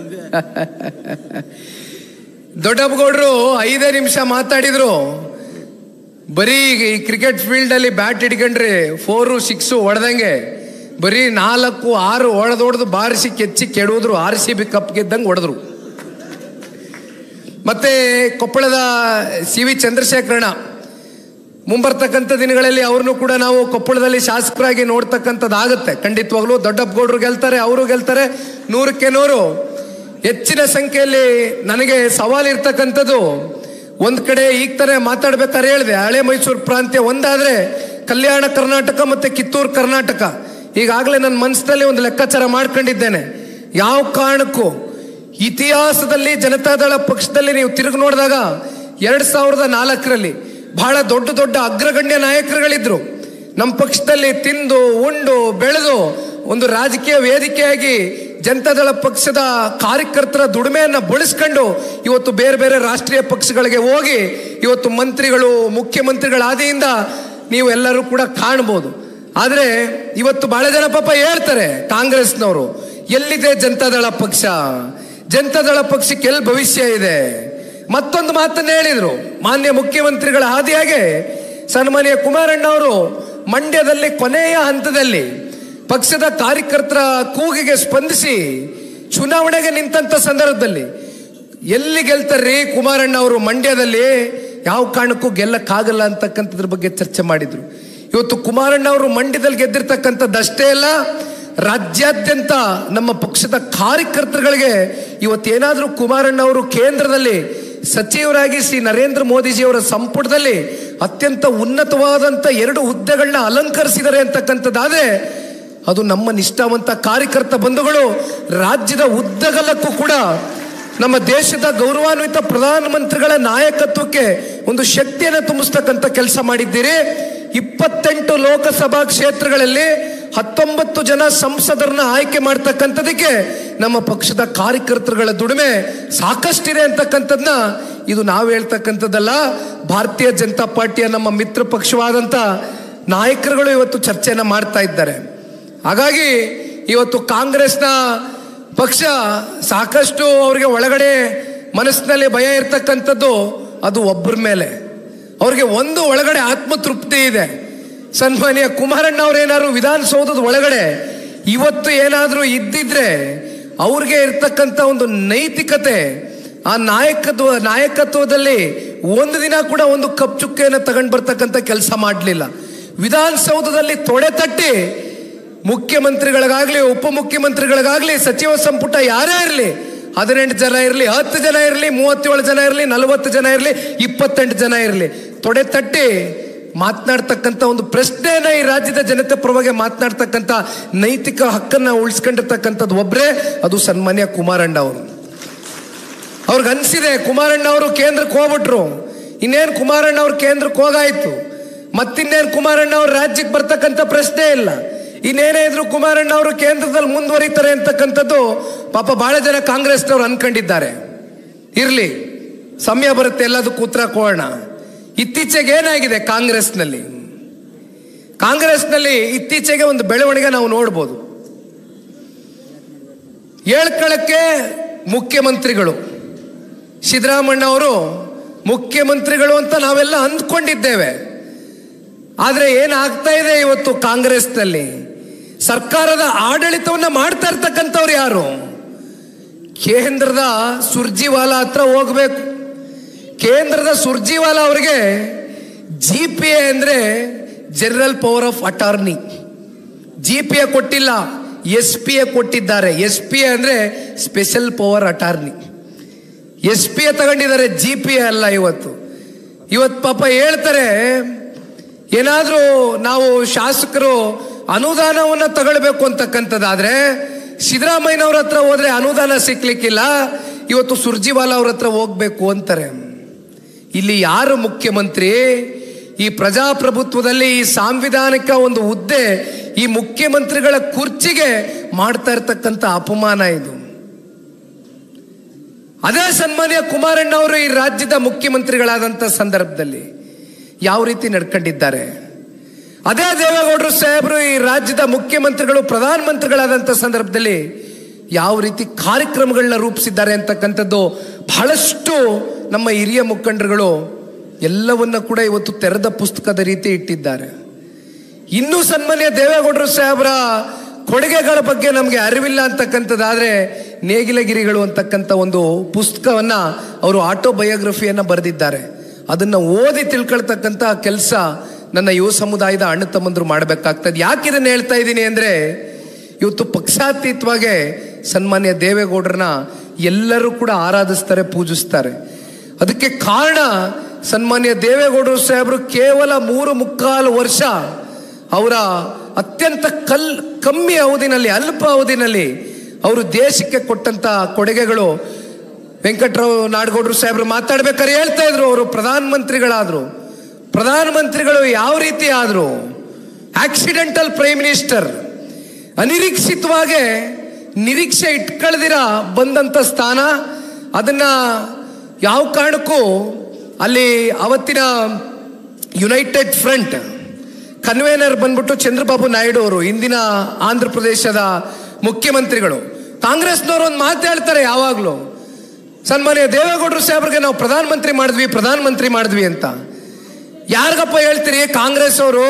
ದೊಡ್ಡಪ್ಪಗೌಡರು 5 ನಿಮಿಷ ಮಾತಾಡಿದ್ರು. ಬರೀ ಈ ಕ್ರಿಕೆಟ್ ಫೀಲ್ಡ್ ಅಲ್ಲಿ ಬ್ಯಾಟ್ ಹಿಡ್ಕೊಂಡ್ರಿ 4, 6 ಹೊಡೆದಂಗೆ ಬರೀ 4, 6 ಹೊಡೆದೊಡೆದು ಬಾರಿಸಿ ಕೆಚ್ಚಿ ಕೆಡುವುದ್ರು. RCB ಕಪ್ ಗೆದ್ದಂಗೆ ಹೊಡೆದ್ರು. ಮತ್ತೆ ಕೊಪ್ಪಳದ CV ಚಂದ್ರಶೇಖರಣ್ಣ, ಮುಂಬರ್ತಕ್ಕಂಥ ದಿನಗಳಲ್ಲಿ ಅವ್ರನ್ನು ಕೂಡ ನಾವು ಕೊಪ್ಪಳದಲ್ಲಿ ಶಾಸಕರಾಗಿ ನೋಡ್ತಕ್ಕಂಥದ್ದಾಗುತ್ತೆ ಖಂಡಿತವಾಗ್ಲೂ. ದೊಡ್ಡಪ್ಪಗೌಡರು ಗೆಲ್ತಾರೆ, ಅವರು ಗೆಲ್ತಾರೆ 100ಕ್ಕೆ 100. ಹೆಚ್ಚಿನ ಸಂಖ್ಯೆಯಲ್ಲಿ ನನಗೆ ಸವಾಲು ಇರ್ತಕ್ಕಂಥದ್ದು, ಒಂದ್ ಕಡೆ ಈಗ ತಾನೇ ಮಾತಾಡ್ಬೇಕಾದ್ರೆ ಹೇಳಿದೆ, ಹಳೆ ಮೈಸೂರು ಪ್ರಾಂತ್ಯ ಒಂದಾದ್ರೆ ಕಲ್ಯಾಣ ಕರ್ನಾಟಕ ಮತ್ತೆ ಕಿತ್ತೂರು ಕರ್ನಾಟಕ. ಈಗಾಗಲೇ ನನ್ನ ಮನಸ್ಸಿನಲ್ಲಿ ಒಂದು ಲೆಕ್ಕಾಚಾರ ಮಾಡ್ಕೊಂಡಿದ್ದೇನೆ. ಯಾವ ಕಾರಣಕ್ಕೂ ಇತಿಹಾಸದಲ್ಲಿ ಜನತಾದಳ ಪಕ್ಷದಲ್ಲಿ ನೀವು ತಿರುಗಿ ನೋಡಿದಾಗ 2004ರಲ್ಲಿ ಬಹಳ ದೊಡ್ಡ ದೊಡ್ಡ ಅಗ್ರಗಣ್ಯ ನಾಯಕರುಗಳಿದ್ರು. ನಮ್ಮ ಪಕ್ಷದಲ್ಲಿ ತಿಂದು ಉಂಡು ಬೆಳೆದು ಒಂದು ರಾಜಕೀಯ ವೇದಿಕೆಯಾಗಿ ಜನತಾದಳ ಪಕ್ಷದ ಕಾರ್ಯಕರ್ತರ ದುಡಿಮೆಯನ್ನು ಬಳಸ್ಕೊಂಡು ಇವತ್ತು ಬೇರೆ ಬೇರೆ ರಾಷ್ಟ್ರೀಯ ಪಕ್ಷಗಳಿಗೆ ಹೋಗಿ ಇವತ್ತು ಮಂತ್ರಿಗಳು, ಮುಖ್ಯಮಂತ್ರಿಗಳಾದಿಯಿಂದ ನೀವು ಎಲ್ಲರೂ ಕೂಡ ಕಾಣ್ಬೋದು. ಆದರೆ ಇವತ್ತು ಬಹಳ ಜನ ಪಾಪ ಹೇಳ್ತಾರೆ, ಕಾಂಗ್ರೆಸ್ನವರು, ಎಲ್ಲಿದೆ ಜನತಾದಳ ಪಕ್ಷ? ಜನತಾದಳ ಪಕ್ಷಕ್ಕೆ ಎಲ್ಲಿ ಭವಿಷ್ಯ ಇದೆ? ಮತ್ತೊಂದು ಮಾತನ್ನು ಹೇಳಿದರು ಮಾನ್ಯ ಮುಖ್ಯಮಂತ್ರಿಗಳ ಹಾದಿಯಾಗೆ. ಸನ್ಮಾನ್ಯ ಕುಮಾರಣ್ಣ ಅವರು ಮಂಡ್ಯದಲ್ಲಿ ಕೊನೆಯ ಹಂತದಲ್ಲಿ ಪಕ್ಷದ ಕಾರ್ಯಕರ್ತರ ಕೂಗಿಗೆ ಸ್ಪಂದಿಸಿ ಚುನಾವಣೆಗೆ ನಿಂತ ಸಂದರ್ಭದಲ್ಲಿ ಎಲ್ಲಿ ಗೆಲ್ತಾರ್ರಿ ಕುಮಾರಣ್ಣ ಅವರು ಮಂಡ್ಯದಲ್ಲಿ? ಯಾವ ಕಾರಣಕ್ಕೂ ಗೆಲ್ಲಕ್ಕಾಗಲ್ಲ ಅಂತಕ್ಕಂಥದ್ರ ಬಗ್ಗೆ ಚರ್ಚೆ ಮಾಡಿದ್ರು. ಇವತ್ತು ಕುಮಾರಣ್ಣ ಅವರು ಮಂಡ್ಯದಲ್ಲಿ ಗೆದ್ದಿರ್ತಕ್ಕಂಥದ್ದಷ್ಟೇ ಅಲ್ಲ, ರಾಜ್ಯಾದ್ಯಂತ ನಮ್ಮ ಪಕ್ಷದ ಕಾರ್ಯಕರ್ತರುಗಳಿಗೆ ಇವತ್ತೇನಾದರೂ ಕುಮಾರಣ್ಣ ಅವರು ಕೇಂದ್ರದಲ್ಲಿ ಸಚಿವರಾಗಿ ಶ್ರೀ ನರೇಂದ್ರ ಮೋದಿಜಿಯವರ ಸಂಪುಟದಲ್ಲಿ ಅತ್ಯಂತ ಉನ್ನತವಾದಂಥ 2 ಹುದ್ದೆಗಳನ್ನ ಅಲಂಕರಿಸಿದ್ದಾರೆ ಅಂತಕ್ಕಂಥದ್ದಾದ್ರೆ ಅದು ನಮ್ಮ ನಿಷ್ಠಾವಂತ ಕಾರ್ಯಕರ್ತ ಬಂಧುಗಳು ರಾಜ್ಯದ ಉದ್ದಗಲಕ್ಕೂ ಕೂಡ ನಮ್ಮ ದೇಶದ ಗೌರವಾನ್ವಿತ ಪ್ರಧಾನಮಂತ್ರಿಗಳ ನಾಯಕತ್ವಕ್ಕೆ ಒಂದು ಶಕ್ತಿಯನ್ನು ತುಂಬಿಸ್ತಕ್ಕಂಥ ಕೆಲಸ ಮಾಡಿದ್ದೀರಿ. 28 ಲೋಕಸಭಾ ಕ್ಷೇತ್ರಗಳಲ್ಲಿ 19 ಜನ ಸಂಸದರನ್ನ ಆಯ್ಕೆ ಮಾಡ್ತಕ್ಕಂಥದಕ್ಕೆ ನಮ್ಮ ಪಕ್ಷದ ಕಾರ್ಯಕರ್ತರುಗಳ ದುಡಿಮೆ ಸಾಕಷ್ಟಿದೆ ಅಂತಕ್ಕಂಥದ್ದನ್ನ ಇದು ನಾವು ಹೇಳ್ತಕ್ಕಂಥದ್ದಲ್ಲ, ಭಾರತೀಯ ಜನತಾ ಪಾರ್ಟಿಯ ನಮ್ಮ ಮಿತ್ರ ಪಕ್ಷವಾದಂಥ ನಾಯಕರುಗಳು ಇವತ್ತು ಚರ್ಚೆಯನ್ನು ಮಾಡ್ತಾ ಇದ್ದಾರೆ. ಹಾಗಾಗಿ ಇವತ್ತು ಕಾಂಗ್ರೆಸ್ನ ಪಕ್ಷ ಸಾಕಷ್ಟು ಅವರಿಗೆ ಒಳಗಡೆ ಮನಸ್ಸಿನಲ್ಲಿ ಭಯ ಇರ್ತಕ್ಕಂಥದ್ದು ಅದು ಒಬ್ಬರ ಮೇಲೆ. ಅವ್ರಿಗೆ ಒಂದು ಒಳಗಡೆ ಆತ್ಮತೃಪ್ತಿ ಇದೆ. ಸನ್ಮಾನ್ಯ ಕುಮಾರಣ್ಣ ಅವ್ರೇನಾದ್ರು ವಿಧಾನಸೌಧದ ಒಳಗಡೆ ಇವತ್ತು ಏನಾದರೂ ಇದ್ದಿದ್ರೆ ಅವ್ರಿಗೆ ಇರ್ತಕ್ಕಂಥ ಒಂದು ನೈತಿಕತೆ, ಆ ನಾಯಕತ್ವದಲ್ಲಿ ಒಂದು ದಿನ ಕೂಡ ಒಂದು ಕಪ್ ಚುಕ್ಕೆಯನ್ನು ತಗೊಂಡು ಬರ್ತಕ್ಕಂಥ ಕೆಲಸ ಮಾಡಲಿಲ್ಲ. ವಿಧಾನಸೌಧದಲ್ಲಿ ತೊಡೆ ತಟ್ಟಿ ಮುಖ್ಯಮಂತ್ರಿಗಳಿಗಾಗ್ಲಿ, ಉಪಮುಖ್ಯಮಂತ್ರಿಗಳಿಗಾಗ್ಲಿ, ಸಚಿವ ಸಂಪುಟ ಯಾರೇ ಇರಲಿ, 18 ಜನ ಇರಲಿ, 10 ಜನ ಇರಲಿ, 37 ಜನ ಇರಲಿ, 40 ಜನ ಇರಲಿ, 28 ಜನ ಇರಲಿ, ತೊಡೆ ತಟ್ಟಿ ಮಾತನಾಡ್ತಕ್ಕಂಥ ಒಂದು ಪ್ರಶ್ನೆಯನ್ನ ಈ ರಾಜ್ಯದ ಜನತೆ ಪರವಾಗಿ ಮಾತನಾಡ್ತಕ್ಕಂಥ ನೈತಿಕ ಹಕ್ಕನ್ನ ಉಳಿಸ್ಕೊಂಡಿರ್ತಕ್ಕಂಥದ್ದು ಒಬ್ಬರೇ, ಅದು ಸನ್ಮಾನ್ಯ ಕುಮಾರಣ್ಣ ಅವರು. ಅವ್ರಿಗೆ ಅನ್ಸಿದೆ ಕುಮಾರಣ್ಣ ಅವರು ಕೇಂದ್ರಕ್ಕೆ ಹೋಗ್ಬಿಟ್ರು, ಇನ್ನೇನು ಕುಮಾರಣ್ಣ ಅವ್ರು ಕೇಂದ್ರಕ್ಕೆ ಹೋಗಾಯ್ತು, ಮತ್ತಿನ್ನೇನು ಕುಮಾರಣ್ಣ ಅವ್ರು ರಾಜ್ಯಕ್ಕೆ ಬರ್ತಕ್ಕಂಥ ಪ್ರಶ್ನೆ ಇಲ್ಲ, ಇನ್ನೇನೇ ಇದ್ರು ಕುಮಾರಣ್ಣ ಅವರು ಕೇಂದ್ರದಲ್ಲಿ ಮುಂದುವರಿತಾರೆ ಅಂತಕ್ಕಂಥದ್ದು ಪಾಪ ಬಹಳ ಜನ ಕಾಂಗ್ರೆಸ್ನವ್ರು ಅನ್ಕೊಂಡಿದ್ದಾರೆ. ಇರ್ಲಿ, ಸಮಯ ಬರುತ್ತೆ ಎಲ್ಲದಕ್ಕೂ ಉತ್ತರ ಕೊಡೋಣ. ಇತ್ತೀಚೆಗೆ ಏನಾಗಿದೆ ಕಾಂಗ್ರೆಸ್ನಲ್ಲಿ ಇತ್ತೀಚೆಗೆ ಒಂದು ಬೆಳವಣಿಗೆ ನಾವು ನೋಡ್ಬೋದು. ಹೇಳ್ಕೊಳ್ಳಕ್ಕೆ ಮುಖ್ಯಮಂತ್ರಿಗಳು, ಸಿದ್ದರಾಮಣ್ಣ ಅವರು ಮುಖ್ಯಮಂತ್ರಿಗಳು ಅಂತ ನಾವೆಲ್ಲ ಅಂದ್ಕೊಂಡಿದ್ದೇವೆ. ಆದರೆ ಏನಾಗ್ತಾ ಇದೆ ಇವತ್ತು ಕಾಂಗ್ರೆಸ್ನಲ್ಲಿ? ಸರ್ಕಾರದ ಆಡಳಿತವನ್ನ ಮಾಡ್ತಾ ಇರ್ತಕ್ಕಂಥವ್ರು ಯಾರು? ಕೇಂದ್ರದ ಸುರ್ಜಿವಾಲಾ ಹತ್ರ ಹೋಗ್ಬೇಕು. ಕೇಂದ್ರದ ಸುರ್ಜಿವಾಲಾ ಅವರಿಗೆ GPA ಅಂದ್ರೆ general power of attorney, GPA ಕೊಟ್ಟಿಲ್ಲ, SPA ಕೊಟ್ಟಿದ್ದಾರೆ. SPA ಅಂದ್ರೆ ಸ್ಪೆಷಲ್ ಪವರ್ ಅಟಾರ್ನಿ. SPA ತಗೊಂಡಿದ್ದಾರೆ, GPA ಅಲ್ಲ. ಇವತ್ತು ಪಾಪ ಹೇಳ್ತಾರೆ, ಏನಾದರೂ ನಾವು ಶಾಸಕರು ಅನುದಾನವನ್ನು ತಗೊಳ್ಬೇಕು ಅಂತಕ್ಕಂಥದ್ದಾದ್ರೆ ಸಿದ್ದರಾಮಯ್ಯನವ್ರ ಹತ್ರ ಹೋದ್ರೆ ಅನುದಾನ ಸಿಕ್ಲಿಕ್ಕಿಲ್ಲ, ಇವತ್ತು ಸುರ್ಜಿವಾಲಾ ಅವ್ರ ಹತ್ರ ಹೋಗ್ಬೇಕು ಅಂತಾರೆ. ಇಲ್ಲಿ ಯಾರು ಮುಖ್ಯಮಂತ್ರಿ? ಈ ಪ್ರಜಾಪ್ರಭುತ್ವದಲ್ಲಿ ಈ ಸಾಂವಿಧಾನಿಕ ಒಂದು ಹುದ್ದೆ, ಈ ಮುಖ್ಯಮಂತ್ರಿಗಳ ಕುರ್ಚಿಗೆ ಮಾಡ್ತಾ ಇರ್ತಕ್ಕಂಥ ಅಪಮಾನ ಇದು. ಅದೇ ಸನ್ಮಾನ್ಯ ಕುಮಾರಣ್ಣ ಅವರು ಈ ರಾಜ್ಯದ ಮುಖ್ಯಮಂತ್ರಿಗಳಾದಂಥ ಸಂದರ್ಭದಲ್ಲಿ ಯಾವ ರೀತಿ ನಡ್ಕೊಂಡಿದ್ದಾರೆ, ಅದೇ ದೇವೇಗೌಡರು ಸಾಹೇಬರು ಈ ರಾಜ್ಯದ ಮುಖ್ಯಮಂತ್ರಿಗಳು ಪ್ರಧಾನಮಂತ್ರಿಗಳಾದಂಥ ಸಂದರ್ಭದಲ್ಲಿ ಯಾವ ರೀತಿ ಕಾರ್ಯಕ್ರಮಗಳನ್ನ ರೂಪಿಸಿದ್ದಾರೆ ಅಂತಕ್ಕಂಥದ್ದು ಬಹಳಷ್ಟು ನಮ್ಮ ಹಿರಿಯ ಮುಖಂಡರುಗಳು ಎಲ್ಲವನ್ನ ಕೂಡ ಇವತ್ತು ತೆರೆದ ಪುಸ್ತಕದ ರೀತಿ ಇಟ್ಟಿದ್ದಾರೆ. ಇನ್ನೂ ಸನ್ಮಾನ್ಯ ದೇವೇಗೌಡರು ಸಾಹೇಬರ ಕೊಡುಗೆಗಳ ಬಗ್ಗೆ ನಮಗೆ ಅರಿವಿಲ್ಲ ಅಂತಕ್ಕಂಥದ್ದಾದ್ರೆ ನೇಗಿಲಗಿರಿಗಳು ಅಂತಕ್ಕಂಥ ಒಂದು ಪುಸ್ತಕವನ್ನ ಅವರು ಆಟೋಬಯೋಗ್ರಫಿಯನ್ನು ಬರೆದಿದ್ದಾರೆ. ಅದನ್ನು ಓದಿ ತಿಳ್ಕೊಳ್ತಕ್ಕಂಥ ಕೆಲಸ ನನ್ನ ಯುವ ಸಮುದಾಯದ ಅಣ್ಣ ತಮ್ಮಂದ್ರು ಮಾಡಬೇಕಾಗ್ತದೆ. ಯಾಕೆ ಇದನ್ನು ಹೇಳ್ತಾ ಇದ್ದೀನಿ ಅಂದರೆ, ಇವತ್ತು ಪಕ್ಷಾತೀತವಾಗಿ ಸನ್ಮಾನ್ಯ ದೇವೇಗೌಡರನ್ನ ಎಲ್ಲರೂ ಕೂಡ ಆರಾಧಿಸ್ತಾರೆ, ಪೂಜಿಸ್ತಾರೆ. ಅದಕ್ಕೆ ಕಾರಣ ಸನ್ಮಾನ್ಯ ದೇವೇಗೌಡರು ಸಾಹೇಬರು ಕೇವಲ 3.25 ವರ್ಷ ಅವರ ಅತ್ಯಂತ ಕಮ್ಮಿ ಅವಧಿನಲ್ಲಿ, ಅಲ್ಪ ಅವಧಿನಲ್ಲಿ ಅವರು ದೇಶಕ್ಕೆ ಕೊಟ್ಟಂತ ಕೊಡುಗೆಗಳು. ವೆಂಕಟರಾವ್ ನಾಡಗೌಡರು ಸಾಹೇಬರು ಮಾತಾಡ್ಬೇಕಾದ್ರೆ ಹೇಳ್ತಾ ಇದ್ರು, ಅವರು ಪ್ರಧಾನಮಂತ್ರಿಗಳಾದ್ರು, ಪ್ರಧಾನಮಂತ್ರಿಗಳು ಯಾವ ರೀತಿ ಆದರೂ ಆಕ್ಸಿಡೆಂಟಲ್ ಪ್ರೈಮ್ ಮಿನಿಸ್ಟರ್, ಅನಿರೀಕ್ಷಿತವಾಗಿ ನಿರೀಕ್ಷೆ ಇಟ್ಕೊಳ್ದಿರ ಬಂದಂಥ ಸ್ಥಾನ. ಅದನ್ನ ಯಾವ ಕಾರಣಕ್ಕೂ ಅಲ್ಲಿ ಅವತ್ತಿನ ಯುನೈಟೆಡ್ ಫ್ರಂಟ್ ಕನ್ವೇನರ್ ಬಂದ್ಬಿಟ್ಟು ಚಂದ್ರಬಾಬು ನಾಯ್ಡು ಅವರು, ಇಂದಿನ ಆಂಧ್ರ ಪ್ರದೇಶದ ಮುಖ್ಯಮಂತ್ರಿಗಳು. ಕಾಂಗ್ರೆಸ್ನವರು ಒಂದು ಮಾತು ಹೇಳ್ತಾರೆ ಯಾವಾಗಲೂ, ಸನ್ಮಾನ್ಯ ದೇವೇಗೌಡರು ಸಾಹೇಬ್ರಿಗೆ ನಾವು ಪ್ರಧಾನಮಂತ್ರಿ ಮಾಡಿದ್ವಿ ಅಂತ. ಯಾರಿಗಪ್ಪ ಹೇಳ್ತೀರಿ? ಕಾಂಗ್ರೆಸ್ ಅವರು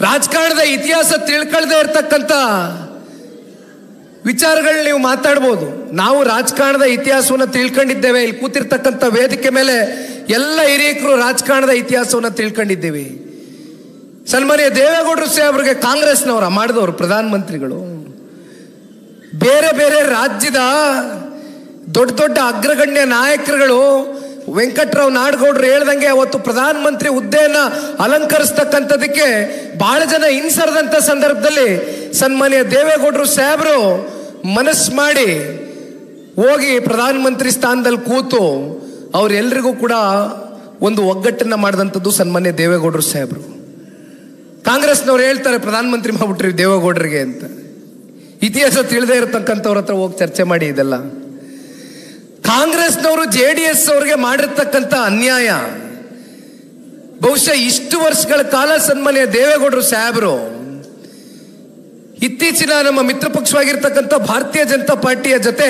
ರಾಜಕಾರಣದ ಇತಿಹಾಸ ತಿಳ್ಕೊಳ್ದೇ ಇರ್ತಕ್ಕಂಥ ವಿಚಾರಗಳು ನೀವು ಮಾತಾಡ್ಬೋದು. ನಾವು ರಾಜಕಾರಣದ ಇತಿಹಾಸವನ್ನು ತಿಳ್ಕೊಂಡಿದ್ದೇವೆ. ಇಲ್ಲಿ ಕೂತಿರ್ತಕ್ಕಂಥ ವೇದಿಕೆ ಮೇಲೆ ಎಲ್ಲ ಹಿರಿಯಕರು ರಾಜಕಾರಣದ ಇತಿಹಾಸವನ್ನು ತಿಳ್ಕೊಂಡಿದ್ದೇವೆ. ಸನ್ಮಾನ್ಯ ದೇವೇಗೌಡರು ಸಾಹೇಬ್ರಿಗೆ ಕಾಂಗ್ರೆಸ್ನವರ ಮಾಡಿದವರು ಪ್ರಧಾನಮಂತ್ರಿಗಳು. ಬೇರೆ ಬೇರೆ ರಾಜ್ಯದ ದೊಡ್ಡ ದೊಡ್ಡ ಅಗ್ರಗಣ್ಯ ನಾಯಕರುಗಳು, ವೆಂಕಟರಾವ್ ನಾಡಗೌಡರು ಹೇಳ್ದಂಗೆ ಅವತ್ತು ಪ್ರಧಾನಮಂತ್ರಿ ಹುದ್ದೆಯನ್ನ ಅಲಂಕರಿಸ್ತಕ್ಕಂಥದಕ್ಕೆ ಬಹಳ ಜನ ಹಿಂಸರದಂಥ ಸಂದರ್ಭದಲ್ಲಿ ಸನ್ಮಾನ್ಯ ದೇವೇಗೌಡರು ಸಾಹೇಬರು ಮನಸ್ಸು ಮಾಡಿ ಹೋಗಿ ಪ್ರಧಾನಮಂತ್ರಿ ಸ್ಥಾನದಲ್ಲಿ ಕೂತು ಅವರೆಲ್ಲರಿಗೂ ಕೂಡ ಒಂದು ಒಗ್ಗಟ್ಟನ್ನ ಮಾಡಿದಂಥದ್ದು ಸನ್ಮಾನ್ಯ ದೇವೇಗೌಡರು ಸಾಹೇಬರು. ಕಾಂಗ್ರೆಸ್ನವ್ರು ಹೇಳ್ತಾರೆ ಪ್ರಧಾನಮಂತ್ರಿ ಮಾಡ್ಬಿಟ್ರಿ ದೇವೇಗೌಡರಿಗೆ ಅಂತ. ಇತಿಹಾಸ ತಿಳಿದೇ ಇರತಕ್ಕಂಥವ್ರ ಹತ್ರ ಹೋಗಿ ಚರ್ಚೆ ಮಾಡಿ. ಇದೆಲ್ಲ ಕಾಂಗ್ರೆಸ್ನವರು JDS ಅವ್ರಿಗೆ ಮಾಡಿರ್ತಕ್ಕಂಥ ಅನ್ಯಾಯ. ಬಹುಶಃ ಇಷ್ಟು ವರ್ಷಗಳ ಕಾಲ ಸನ್ಮಾನ್ಯ ದೇವೇಗೌಡರು ಸಾಹೇಬರು ಇತ್ತೀಚಿನ ನಮ್ಮ ಮಿತ್ರ ಪಕ್ಷವಾಗಿರ್ತಕ್ಕಂಥ ಭಾರತೀಯ ಜನತಾ ಪಾರ್ಟಿಯ ಜೊತೆ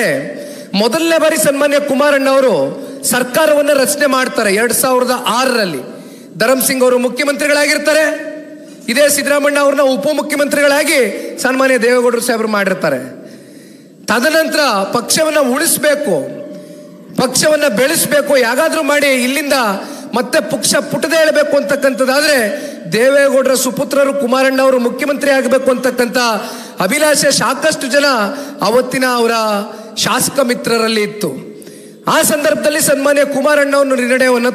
ಮೊದಲನೇ ಬಾರಿ ಸನ್ಮಾನ್ಯ ಕುಮಾರಣ್ಣ ಅವರು ಸರ್ಕಾರವನ್ನು ರಚನೆ ಮಾಡ್ತಾರೆ 2006ರಲ್ಲಿ. ಧರಮ್ ಸಿಂಗ್ ಅವರು ಮುಖ್ಯಮಂತ್ರಿಗಳಾಗಿರ್ತಾರೆ, ಇದೇ ಸಿದ್ದರಾಮಣ್ಣ ಅವ್ರನ್ನ ಉಪಮುಖ್ಯಮಂತ್ರಿಗಳಾಗಿ ಸನ್ಮಾನ್ಯ ದೇವೇಗೌಡರು ಸಾಹೇಬರು ಮಾಡಿರ್ತಾರೆ. ತದನಂತರ ಪಕ್ಷವನ್ನು ಉಳಿಸ್ಬೇಕು, ಪಕ್ಷವನ್ನು ಬೆಳೆಸಬೇಕು, ಯಾಗಾದ್ರೂ ಮಾಡಿ ಇಲ್ಲಿಂದ ಮತ್ತೆ ಪಕ್ಷ ಪುಟದೇ ಹೇಳಬೇಕು ಅಂತಕ್ಕಂಥದ್ದಾದ್ರೆ ದೇವೇಗೌಡರ ಸುಪುತ್ರರು ಕುಮಾರಣ್ಣ ಅವರು ಮುಖ್ಯಮಂತ್ರಿ ಆಗಬೇಕು ಅಂತಕ್ಕಂಥ ಅಭಿಲಾಷೆ ಸಾಕಷ್ಟು ಜನ ಅವತ್ತಿನ ಅವರ ಶಾಸಕ ಮಿತ್ರರಲ್ಲಿ ಇತ್ತು. ಆ ಸಂದರ್ಭದಲ್ಲಿ ಸನ್ಮಾನ್ಯ ಕುಮಾರಣ್ಣ ಅವರು ನಿರ್ಣಯವನ್ನು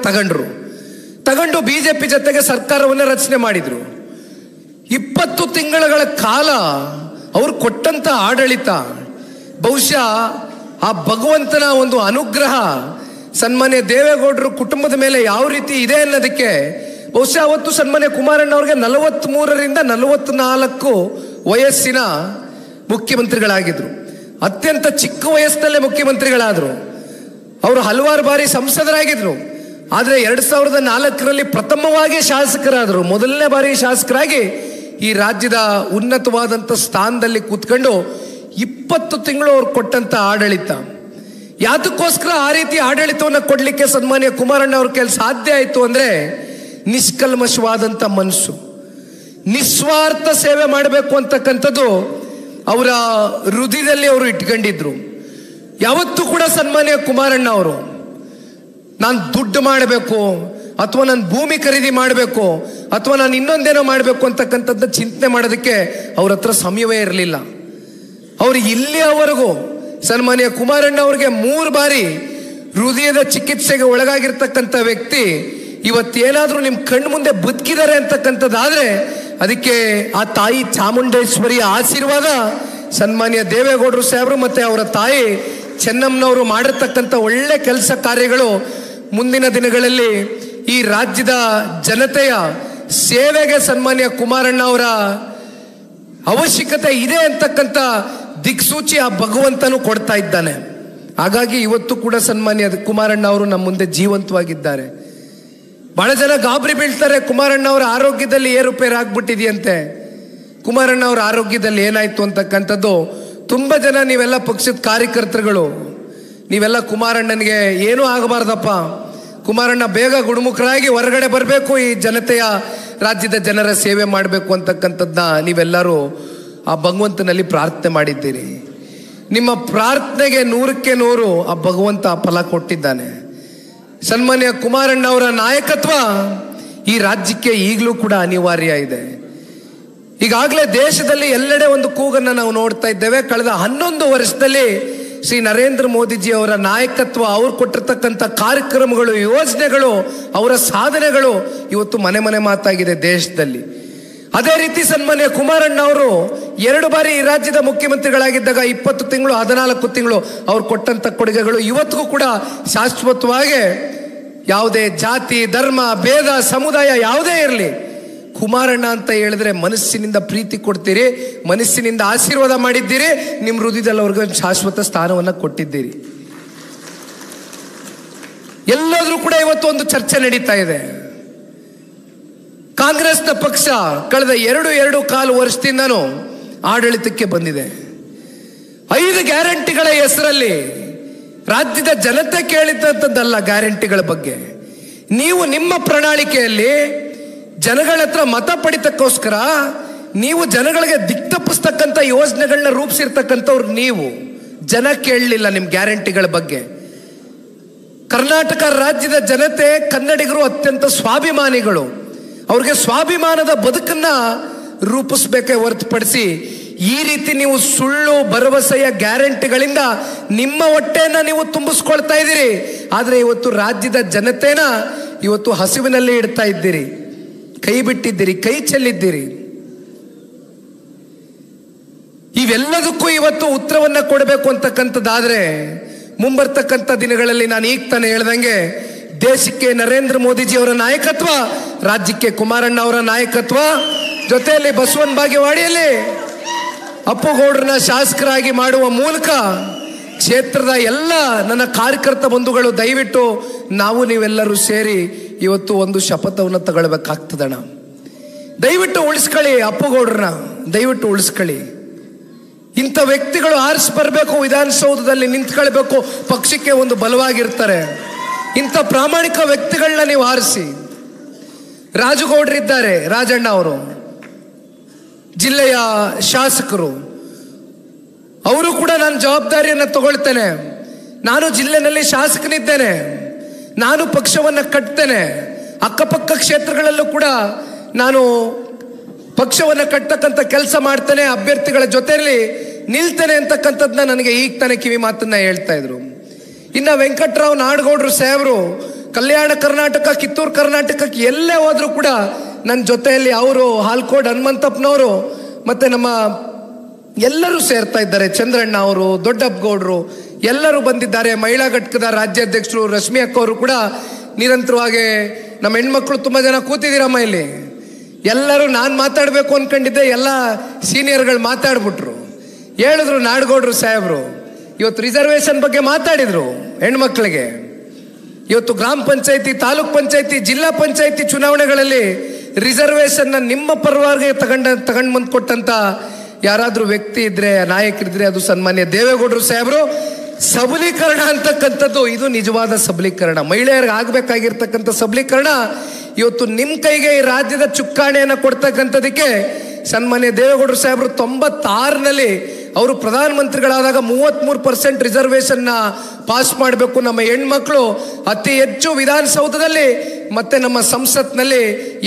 ತಗೊಂಡು ಬಿಜೆಪಿ ಜೊತೆಗೆ ಸರ್ಕಾರವನ್ನು ರಚನೆ ಮಾಡಿದ್ರು. 20 ತಿಂಗಳ ಕಾಲ ಅವರು ಕೊಟ್ಟಂತ ಆಡಳಿತ, ಬಹುಶಃ ಆ ಭಗವಂತನ ಒಂದು ಅನುಗ್ರಹ ಸನ್ಮಾನ್ಯ ದೇವೇಗೌಡರು ಕುಟುಂಬದ ಮೇಲೆ ಯಾವ ರೀತಿ ಇದೆ ಅನ್ನೋದಕ್ಕೆ ಬಹುಶಃ ಅವತ್ತು ಸನ್ಮಾನ್ಯ ಕುಮಾರಣ್ಣ ಅವ್ರಿಗೆ 43ರಿಂದ 44 ವಯಸ್ಸಿನ ಮುಖ್ಯಮಂತ್ರಿಗಳಾಗಿದ್ರು. ಅತ್ಯಂತ ಚಿಕ್ಕ ವಯಸ್ಸಿನಲ್ಲೇ ಮುಖ್ಯಮಂತ್ರಿಗಳಾದ್ರು. ಅವರು ಹಲವಾರು ಬಾರಿ ಸಂಸದರಾಗಿದ್ರು. ಆದರೆ 2004ರಲ್ಲಿ ಪ್ರಥಮವಾಗಿ ಶಾಸಕರಾದರು. ಮೊದಲನೇ ಬಾರಿ ಶಾಸಕರಾಗಿ ಈ ರಾಜ್ಯದ ಉನ್ನತವಾದಂಥ ಸ್ಥಾನದಲ್ಲಿ ಕೂತ್ಕೊಂಡು 20 ತಿಂಗಳು ಅವ್ರು ಕೊಟ್ಟಂತ ಆಡಳಿತ. ಯಾತಕ್ಕೋಸ್ಕರ ಆ ರೀತಿ ಆಡಳಿತವನ್ನು ಕೊಡ್ಲಿಕ್ಕೆ ಸನ್ಮಾನ್ಯ ಕುಮಾರಣ್ಣ ಅವ್ರ ಕೈಲಿ ಸಾಧ್ಯ ಆಯಿತು ಅಂದ್ರೆ ನಿಷ್ಕಲ್ಮಶವಾದಂಥ ಮನಸ್ಸು, ನಿಸ್ವಾರ್ಥ ಸೇವೆ ಮಾಡಬೇಕು ಅಂತಕ್ಕಂಥದ್ದು ಅವರ ಹೃದಯದಲ್ಲಿ ಅವರು ಇಟ್ಕೊಂಡಿದ್ರು. ಯಾವತ್ತೂ ಕೂಡ ಸನ್ಮಾನ್ಯ ಕುಮಾರಣ್ಣ ಅವರು ನಾನು ದುಡ್ಡು ಮಾಡಬೇಕು ಅಥವಾ ನಾನು ಭೂಮಿ ಖರೀದಿ ಮಾಡಬೇಕು ಅಥವಾ ನಾನು ಇನ್ನೊಂದೇನೋ ಮಾಡಬೇಕು ಅಂತಕ್ಕಂಥದ್ದು ಚಿಂತನೆ ಮಾಡೋದಕ್ಕೆ ಅವ್ರ ಹತ್ರ ಸಮಯವೇ ಇರಲಿಲ್ಲ. ಅವರು ಇಲ್ಲಿಯವರೆಗೂ ಸನ್ಮಾನ್ಯ ಕುಮಾರಣ್ಣ ಅವ್ರಿಗೆ 3 ಬಾರಿ ಹೃದಯದ ಚಿಕಿತ್ಸೆಗೆ ಒಳಗಾಗಿರ್ತಕ್ಕಂಥ ವ್ಯಕ್ತಿ ಇವತ್ತೇನಾದ್ರೂ ನಿಮ್ಮ ಕಣ್ಣು ಮುಂದೆ ಬದುಕಿದ್ದಾರೆ ಅಂತಕ್ಕಂಥದ್ದಾದ್ರೆ ಅದಕ್ಕೆ ಆ ತಾಯಿ ಚಾಮುಂಡೇಶ್ವರಿಯ ಆಶೀರ್ವಾದ, ಸನ್ಮಾನ್ಯ ದೇವೇಗೌಡರು ಸಾಹೇಬರು ಮತ್ತೆ ಅವರ ತಾಯಿ ಚೆನ್ನಮ್ಮನವರು ಮಾಡಿರ್ತಕ್ಕಂಥ ಒಳ್ಳೆ ಕೆಲಸ ಕಾರ್ಯಗಳು ಮುಂದಿನ ದಿನಗಳಲ್ಲಿ ಈ ರಾಜ್ಯದ ಜನತೆಯ ಸೇವೆಗೆ ಸನ್ಮಾನ್ಯ ಕುಮಾರಣ್ಣ ಅವರ ಅವಶ್ಯಕತೆ ಇದೆ ಅಂತಕ್ಕಂಥ ದಿಕ್ಸೂಚಿ ಆ ಭಗವಂತನು ಕೊಡ್ತಾ ಇದ್ದಾನೆ. ಹಾಗಾಗಿ ಇವತ್ತು ಕೂಡ ಸನ್ಮಾನ್ಯ ಕುಮಾರಣ್ಣ ಅವರು ನಮ್ಮ ಮುಂದೆ ಜೀವಂತವಾಗಿದ್ದಾರೆ. ಬಹಳ ಜನ ಗಾಬರಿ ಬೀಳ್ತಾರೆ, ಕುಮಾರಣ್ಣ ಅವರ ಆರೋಗ್ಯದಲ್ಲಿ ಏರುಪೇರು ಆಗ್ಬಿಟ್ಟಿದೆಯಂತೆ. ಕುಮಾರಣ್ಣ ಅವರ ಆರೋಗ್ಯದಲ್ಲಿ ಏನಾಯ್ತು ಅಂತಕ್ಕಂಥದ್ದು ತುಂಬಾ ಜನ, ನೀವೆಲ್ಲ ಪಕ್ಷದ ಕಾರ್ಯಕರ್ತರುಗಳು, ನೀವೆಲ್ಲ ಕುಮಾರಣ್ಣನಿಗೆ ಏನೂ ಆಗಬಾರ್ದಪ್ಪ, ಕುಮಾರಣ್ಣ ಬೇಗ ಗುಣಮುಖರಾಗಿ ಹೊರಗಡೆ ಬರಬೇಕು, ಈ ಜನತೆಯ ರಾಜ್ಯದ ಜನರ ಸೇವೆ ಮಾಡಬೇಕು ಅಂತಕ್ಕಂಥದ್ದನ್ನ ನೀವೆಲ್ಲರೂ ಆ ಭಗವಂತನಲ್ಲಿ ಪ್ರಾರ್ಥನೆ ಮಾಡಿದ್ದೀರಿ. ನಿಮ್ಮ ಪ್ರಾರ್ಥನೆಗೆ 100ಕ್ಕೆ 100 ಆ ಭಗವಂತ ಫಲ ಕೊಟ್ಟಿದ್ದಾನೆ. ಸನ್ಮಾನ್ಯ ಕುಮಾರಣ್ಣ ಅವರ ನಾಯಕತ್ವ ಈ ರಾಜ್ಯಕ್ಕೆ ಈಗಲೂ ಕೂಡ ಅನಿವಾರ್ಯ ಇದೆ. ಈಗಾಗಲೇ ದೇಶದಲ್ಲಿ ಎಲ್ಲೆಡೆ ಒಂದು ಕೂಗನ್ನು ನಾವು ನೋಡ್ತಾ ಇದ್ದೇವೆ. ಕಳೆದ 11 ವರ್ಷದಲ್ಲಿ ಶ್ರೀ ನರೇಂದ್ರ ಮೋದಿಜಿ ಅವರ ನಾಯಕತ್ವ, ಅವ್ರು ಕೊಟ್ಟಿರ್ತಕ್ಕಂಥ ಕಾರ್ಯಕ್ರಮಗಳು, ಯೋಜನೆಗಳು, ಅವರ ಸಾಧನೆಗಳು ಇವತ್ತು ಮನೆ ಮನೆ ಮಾತಾಗಿದೆ ದೇಶದಲ್ಲಿ. ಅದೇ ರೀತಿ ಸನ್ಮಾನ್ಯ ಕುಮಾರಣ್ಣ ಅವರು 2 ಬಾರಿ ಈ ರಾಜ್ಯದ ಮುಖ್ಯಮಂತ್ರಿಗಳಾಗಿದ್ದಾಗ 20 ತಿಂಗಳು 14 ತಿಂಗಳು ಅವ್ರು ಕೊಟ್ಟಂತ ಕೊಡುಗೆಗಳು ಇವತ್ತಿಗೂ ಕೂಡ ಶಾಶ್ವತವಾಗಿ ಯಾವುದೇ ಜಾತಿ ಧರ್ಮ ಭೇದ ಸಮುದಾಯ ಯಾವುದೇ ಇರಲಿ, ಕುಮಾರಣ್ಣ ಅಂತ ಹೇಳಿದ್ರೆ ಮನಸ್ಸಿನಿಂದ ಪ್ರೀತಿ ಕೊಡ್ತೀರಿ, ಮನಸ್ಸಿನಿಂದ ಆಶೀರ್ವಾದ ಮಾಡಿದ್ದೀರಿ, ನಿಮ್ಮ ಹೃದಯದಲ್ಲಿ ಅವ್ರಿಗೆ ಶಾಶ್ವತ ಸ್ಥಾನವನ್ನು ಕೊಟ್ಟಿದ್ದೀರಿ. ಎಲ್ಲಾದ್ರೂ ಕೂಡ ಇವತ್ತು ಒಂದು ಚರ್ಚೆ ನಡೀತಾ ಇದೆ. ಕಾಂಗ್ರೆಸ್ನ ಪಕ್ಷ ಕಳೆದ 2.25 ವರ್ಷದಿಂದನೂ ಆಡಳಿತಕ್ಕೆ ಬಂದಿದೆ. 5 ಗ್ಯಾರಂಟಿಗಳ ಹೆಸರಲ್ಲಿ ರಾಜ್ಯದ ಜನತೆ ಕೇಳಿದಂಥದ್ದಲ್ಲ ಗ್ಯಾರಂಟಿಗಳ ಬಗ್ಗೆ. ನೀವು ನಿಮ್ಮ ಪ್ರಣಾಳಿಕೆಯಲ್ಲಿ ಜನಗಳ ಹತ್ರ ಮತ ಪಡಿತಕ್ಕೋಸ್ಕರ ನೀವು ಜನಗಳಿಗೆ ದಿಕ್ತಪ್ಪಿಸ್ತಕ್ಕಂಥ ಯೋಜನೆಗಳನ್ನ ರೂಪಿಸಿರ್ತಕ್ಕಂಥವ್ರು ನೀವು. ಜನ ಕೇಳಲಿಲ್ಲ ನಿಮ್ಮ ಗ್ಯಾರಂಟಿಗಳ ಬಗ್ಗೆ. ಕರ್ನಾಟಕ ರಾಜ್ಯದ ಜನತೆ ಕನ್ನಡಿಗರು ಅತ್ಯಂತ ಸ್ವಾಭಿಮಾನಿಗಳು. ಅವ್ರಿಗೆ ಸ್ವಾಭಿಮಾನದ ಬದುಕನ್ನ ರೂಪಿಸ್ಬೇಕೇ ಹೊರತುಪಡಿಸಿ ಈ ರೀತಿ ನೀವು ಸುಳ್ಳು ಭರವಸೆಯ ಗ್ಯಾರಂಟಿಗಳಿಂದ ನಿಮ್ಮ ಹೊಟ್ಟೆಯನ್ನ ನೀವು ತುಂಬಿಸ್ಕೊಳ್ತಾ ಇದ್ದೀರಿ. ಆದರೆ ಇವತ್ತು ರಾಜ್ಯದ ಜನತೆನ ಇವತ್ತು ಹಸಿವಿನಲ್ಲಿ ಇಡ್ತಾ ಇದ್ದೀರಿ, ಕೈ ಬಿಟ್ಟಿದ್ದೀರಿ, ಕೈ ಚೆಲ್ಲಿದ್ದೀರಿ. ಇವೆಲ್ಲದಕ್ಕೂ ಇವತ್ತು ಉತ್ತರವನ್ನ ಕೊಡಬೇಕು ಅಂತಕ್ಕಂಥದ್ದಾದ್ರೆ ಮುಂಬರ್ತಕ್ಕಂಥ ದಿನಗಳಲ್ಲಿ ನಾನು ಈಗ ತಾನೇ ಹೇಳ್ದಂಗೆ ದೇಶಕ್ಕೆ ನರೇಂದ್ರ ಮೋದಿಜಿ ಅವರ ನಾಯಕತ್ವ, ರಾಜ್ಯಕ್ಕೆ ಕುಮಾರಣ್ಣ ಅವರ ನಾಯಕತ್ವ, ಜೊತೆಯಲ್ಲಿ ಬಸವನ ಬಾಗೇವಾಡಿಯಲ್ಲಿ ಅಪ್ಪುಗೌಡರನ್ನ ಶಾಸಕರಾಗಿ ಮಾಡುವ ಮೂಲಕ ಕ್ಷೇತ್ರದ ಎಲ್ಲ ನನ್ನ ಕಾರ್ಯಕರ್ತ ಬಂಧುಗಳು ದಯವಿಟ್ಟು ನಾವು ನೀವೆಲ್ಲರೂ ಸೇರಿ ಇವತ್ತು ಒಂದು ಶಪಥವನ್ನು ತಗೊಳ್ಬೇಕಾಗ್ತದಣ್ಣ. ದಯವಿಟ್ಟು ಉಳಿಸ್ಕೊಳ್ಳಿ ಅಪ್ಪುಗೌಡರನ್ನ, ದಯವಿಟ್ಟು ಉಳಿಸ್ಕೊಳ್ಳಿ. ಇಂಥ ವ್ಯಕ್ತಿಗಳು ಆರಿಸಿ ಬರಬೇಕು, ವಿಧಾನಸೌಧದಲ್ಲಿ ನಿಂತ್ಕೊಳ್ಬೇಕು, ಪಕ್ಷಕ್ಕೆ ಒಂದು ಬಲವಾಗಿರ್ತಾರೆ. ಇಂಥ ಪ್ರಾಮಾಣಿಕ ವ್ಯಕ್ತಿಗಳನ್ನ ನೀವು ಆರಿಸಿ. ರಾಜುಗೌಡರಿದ್ದಾರೆ, ರಾಜಣ್ಣ ಅವರು ಜಿಲ್ಲೆಯ ಶಾಸಕರು, ಅವರು ಕೂಡ ನಾನು ಜವಾಬ್ದಾರಿಯನ್ನು ತಗೊಳ್ತೇನೆ. ನಾನು ಜಿಲ್ಲೆನಲ್ಲಿ ಶಾಸಕನಿದ್ದೇನೆ, ನಾನು ಪಕ್ಷವನ್ನು ಕಟ್ತೇನೆ. ಅಕ್ಕಪಕ್ಕ ಕ್ಷೇತ್ರಗಳಲ್ಲೂ ಕೂಡ ನಾನು ಪಕ್ಷವನ್ನು ಕಟ್ಟತಕ್ಕಂಥ ಕೆಲಸ ಮಾಡ್ತೇನೆ, ಅಭ್ಯರ್ಥಿಗಳ ಜೊತೆಯಲ್ಲಿ ನಿಲ್ತೇನೆ ಅಂತಕ್ಕಂಥದ್ದನ್ನ ನನಗೆ ಈಗ ತಾನೇ ಕಿವಿ ಮಾತನ್ನ ಹೇಳ್ತಾ ಇದ್ರು. ಇನ್ನು ವೆಂಕಟರಾವ್ ನಾಡಗೌಡರು ಸಾಹೇಬರು ಕಲ್ಯಾಣ ಕರ್ನಾಟಕ, ಕಿತ್ತೂರು ಕರ್ನಾಟಕಕ್ಕೆ ಎಲ್ಲೇ ಹೋದ್ರು ಕೂಡ ನನ್ನ ಜೊತೆಯಲ್ಲಿ ಅವರು, ಹಾಲ್ಕೋಡ್ ಹನುಮಂತಪ್ಪನವರು ಮತ್ತೆ ನಮ್ಮ ಎಲ್ಲರೂ ಸೇರ್ತಾ ಇದ್ದಾರೆ. ಚಂದ್ರಣ್ಣ ಅವರು, ದೊಡ್ಡಪ್ಪಗೌಡರು ಎಲ್ಲರೂ ಬಂದಿದ್ದಾರೆ. ಮಹಿಳಾ ಘಟಕದ ರಾಜ್ಯಾಧ್ಯಕ್ಷರು ರಶ್ಮಿ ಅಕ್ಕ ಅವರು ಕೂಡ ನಿರಂತರವಾಗಿ, ನಮ್ಮ ಹೆಣ್ಮಕ್ಳು ತುಂಬ ಜನ ಕೂತಿದ್ದೀರಮ್ಮ ಇಲ್ಲಿ. ಎಲ್ಲರೂ ನಾನು ಮಾತಾಡಬೇಕು ಅನ್ಕೊಂಡಿದ್ದೆ, ಎಲ್ಲ ಸೀನಿಯರ್ಗಳು ಮಾತಾಡ್ಬಿಟ್ರು. ಹೇಳಿದ್ರು ನಾಡಗೌಡರು ಸಾಹೇಬರು ಇವತ್ತು ರಿಸರ್ವೇಶನ್ ಬಗ್ಗೆ ಮಾತಾಡಿದ್ರು ಹೆಣ್ಮಕ್ಳಿಗೆ. ಇವತ್ತು ಗ್ರಾಮ ಪಂಚಾಯತಿ, ತಾಲೂಕ್ ಪಂಚಾಯತಿ, ಜಿಲ್ಲಾ ಪಂಚಾಯತಿ ಚುನಾವಣೆಗಳಲ್ಲಿ ರಿಸರ್ವೇಶನ್ನ ನಿಮ್ಮ ಪರವಾಗಿ ತಗೊಂಡು ಬಂದು ಕೊಟ್ಟಂತ ಯಾರಾದ್ರೂ ವ್ಯಕ್ತಿ ಇದ್ರೆ, ನಾಯಕರಿದ್ರೆ ಅದು ಸನ್ಮಾನ್ಯ ದೇವೇಗೌಡರು ಸಾಹೇಬರು. ಸಬಲೀಕರಣ ಅಂತಕ್ಕಂಥದ್ದು ಇದು ನಿಜವಾದ ಸಬಲೀಕರಣ, ಮಹಿಳೆಯರಿಗೆ ಆಗ್ಬೇಕಾಗಿರ್ತಕ್ಕಂಥ ಸಬಲೀಕರಣ ಇವತ್ತು ನಿಮ್ಮ ಕೈಗೆ ಈ ರಾಜ್ಯದ ಚುಕ್ಕಾಣಿಯನ್ನು ಕೊಡ್ತಕ್ಕಂಥದಕ್ಕೆ ಸನ್ಮಾನ್ಯ ದೇವೇಗೌಡರು ಸಾಹೇಬರು 96ರಲ್ಲಿ ಅವರು ಪ್ರಧಾನಮಂತ್ರಿಗಳಾದಾಗ 33% ರಿಸರ್ವೇಶನ್ನ ಪಾಸ್ ಮಾಡಬೇಕು, ನಮ್ಮ ಹೆಣ್ಮಕ್ಳು ಅತಿ ಹೆಚ್ಚು ವಿಧಾನಸೌಧದಲ್ಲಿ ಮತ್ತೆ ನಮ್ಮ ಸಂಸತ್ನಲ್ಲಿ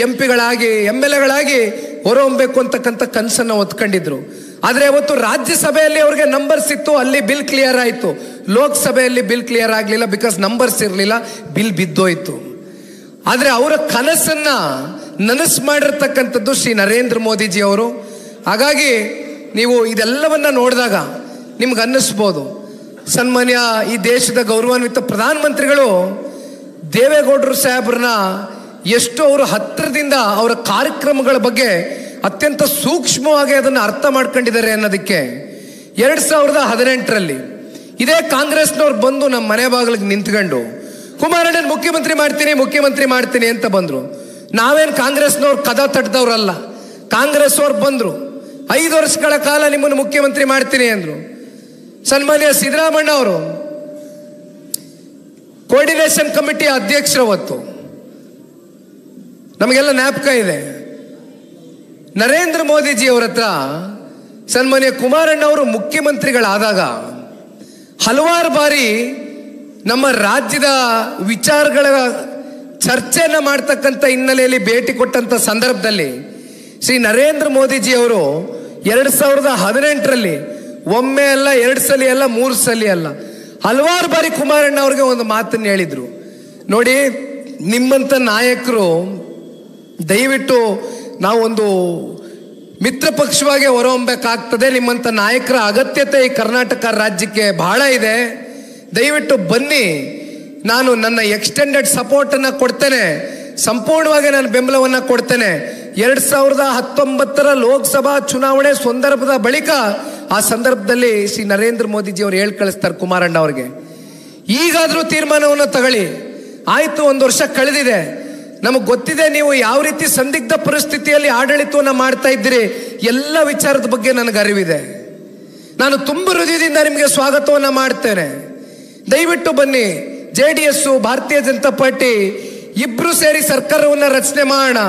ಎಂಪಿಗಳಾಗಿ MLAಗಳಾಗಿ ಹೊರಹೊಮ್ಮಬೇಕು ಅಂತಕ್ಕಂಥ ಕನಸನ್ನು ಹೊತ್ಕೊಂಡಿದ್ರು. ಆದರೆ ಅವತ್ತು ರಾಜ್ಯಸಭೆಯಲ್ಲಿ ಅವ್ರಿಗೆ ನಂಬರ್ಸ್ ಇತ್ತು, ಅಲ್ಲಿ ಬಿಲ್ ಕ್ಲಿಯರ್ ಆಯಿತು. ಲೋಕಸಭೆಯಲ್ಲಿ ಬಿಲ್ ಕ್ಲಿಯರ್ ಆಗಲಿಲ್ಲ, ಬಿಕಾಸ್ ನಂಬರ್ಸ್ ಇರಲಿಲ್ಲ, ಬಿಲ್ ಬಿದ್ದೋಯ್ತು. ಆದರೆ ಅವರ ಕನಸನ್ನ ನನಸು ಮಾಡಿರ್ತಕ್ಕಂಥದ್ದು ಶ್ರೀ ನರೇಂದ್ರ ಮೋದಿಜಿ ಅವರು. ಹಾಗಾಗಿ ನೀವು ಇದೆಲ್ಲವನ್ನ ನೋಡಿದಾಗ ನಿಮ್ಗೆ ಅನ್ನಿಸ್ಬೋದು, ಸನ್ಮಾನ್ಯ ಈ ದೇಶದ ಗೌರವಾನ್ವಿತ ಪ್ರಧಾನಮಂತ್ರಿಗಳು ದೇವೇಗೌಡರು ಸಾಹೇಬ್ರನ್ನ ಎಷ್ಟು ಅವರು ಹತ್ತಿರದಿಂದ ಅವರ ಕಾರ್ಯಕ್ರಮಗಳ ಬಗ್ಗೆ ಅತ್ಯಂತ ಸೂಕ್ಷ್ಮವಾಗಿ ಅದನ್ನು ಅರ್ಥ ಮಾಡ್ಕೊಂಡಿದ್ದಾರೆ ಅನ್ನೋದಕ್ಕೆ 2018ರಲ್ಲಿ ಇದೇ ಕಾಂಗ್ರೆಸ್ನವ್ರು ಬಂದು ನಮ್ಮ ಮನೆ ಬಾಗಿಲಿಗೆ ನಿಂತ್ಕೊಂಡು ಕುಮಾರಣ್ಣನ ಮುಖ್ಯಮಂತ್ರಿ ಮಾಡ್ತೀನಿ ಅಂತ ಬಂದ್ರು. ನಾವೇನು ಕಾಂಗ್ರೆಸ್ನವ್ರು ಕದ ತಟ್ಟದವ್ರಲ್ಲ. ಕಾಂಗ್ರೆಸ್ ಅವ್ರು ಬಂದ್ರು, 5 ವರ್ಷಗಳ ಕಾಲ ನಿಮ್ಮನ್ನು ಮುಖ್ಯಮಂತ್ರಿ ಮಾಡ್ತೀನಿ ಅಂದ್ರು. ಸನ್ಮಾನ್ಯ ಸಿದ್ದರಾಮಣ್ಣ ಅವರು ಕೋಆರ್ಡಿನೇಷನ್ ಕಮಿಟಿ ಅಧ್ಯಕ್ಷರು. ಅವತ್ತು ನಮಗೆಲ್ಲ ಜ್ಞಾಪಕ ಇದೆ. ನರೇಂದ್ರ ಮೋದಿಜಿ ಅವರ ಹತ್ರ ಸನ್ಮಾನ್ಯ ಕುಮಾರಣ್ಣ ಅವರು ಮುಖ್ಯಮಂತ್ರಿಗಳಾದಾಗ ಹಲವಾರು ಬಾರಿ ನಮ್ಮ ರಾಜ್ಯದ ವಿಚಾರಗಳ ಚರ್ಚೆಯನ್ನು ಮಾಡ್ತಕ್ಕಂಥ ಹಿನ್ನೆಲೆಯಲ್ಲಿ ಭೇಟಿ ಕೊಟ್ಟಂಥ ಸಂದರ್ಭದಲ್ಲಿ ಶ್ರೀ ನರೇಂದ್ರ ಮೋದಿಜಿ ಅವರು 2018ರಲ್ಲಿ ಒಮ್ಮೆ ಅಲ್ಲ, 2 ಸಲ ಅಲ್ಲ, 3 ಸಲ ಅಲ್ಲ, ಹಲವಾರು ಬಾರಿ ಕುಮಾರಣ್ಣ ಅವ್ರಿಗೆ ಒಂದು ಮಾತನ್ನು ಹೇಳಿದ್ರು. ನೋಡಿ, ನಿಮ್ಮಂಥ ನಾಯಕರು ದಯವಿಟ್ಟು ನಾವೊಂದು ಮಿತ್ರ ಪಕ್ಷವಾಗಿ ಹೊರಹೊಮ್ಮಬೇಕಾಗ್ತದೆ. ನಿಮ್ಮಂಥ ನಾಯಕರ ಅಗತ್ಯತೆ ಈ ಕರ್ನಾಟಕ ರಾಜ್ಯಕ್ಕೆ ಬಹಳ ಇದೆ. ದಯವಿಟ್ಟು ಬನ್ನಿ, ನಾನು ನನ್ನ ಎಕ್ಸ್ಟೆಂಡೆಡ್ ಸಪೋರ್ಟ್ ಅನ್ನ ಕೊಡ್ತೇನೆ, ಸಂಪೂರ್ಣವಾಗಿ ನಾನು ಬೆಂಬಲವನ್ನ ಕೊಡ್ತೇನೆ. 2019 ಲೋಕಸಭಾ ಚುನಾವಣೆ ಸಂದರ್ಭದ ಬಳಿಕ ಆ ಸಂದರ್ಭದಲ್ಲಿ ಶ್ರೀ ನರೇಂದ್ರ ಮೋದಿಜಿ ಅವರು ಹೇಳಿ ಕಳಿಸ್ತಾರೆ ಕುಮಾರಣ್ಣ ಅವ್ರಿಗೆ, ಈಗಾದ್ರೂ ತೀರ್ಮಾನವನ್ನು ತಗೊಳ್ಳಿ. ಆಯ್ತು, 1 ವರ್ಷ ಕಳೆದಿದೆ, ನಮಗೆ ಗೊತ್ತಿದೆ ನೀವು ಯಾವ ರೀತಿ ಸಂದಿಗ್ಧ ಪರಿಸ್ಥಿತಿಯಲ್ಲಿ ಆಡಳಿತವನ್ನ ಮಾಡ್ತಾ ಇದ್ದೀರಿ, ಎಲ್ಲ ವಿಚಾರದ ಬಗ್ಗೆ ನನಗೆ ಅರಿವಿದೆ. ನಾನು ತುಂಬ ಹೃದಯದಿಂದ ನಿಮಗೆ ಸ್ವಾಗತವನ್ನ ಮಾಡ್ತೇನೆ. ದಯವಿಟ್ಟು ಬನ್ನಿ, JDS ಭಾರತೀಯ ಜನತಾ ಪಾರ್ಟಿ ಇಬ್ರು ಸೇರಿ ಸರ್ಕಾರವನ್ನ ರಚನೆ ಮಾಡೋಣ.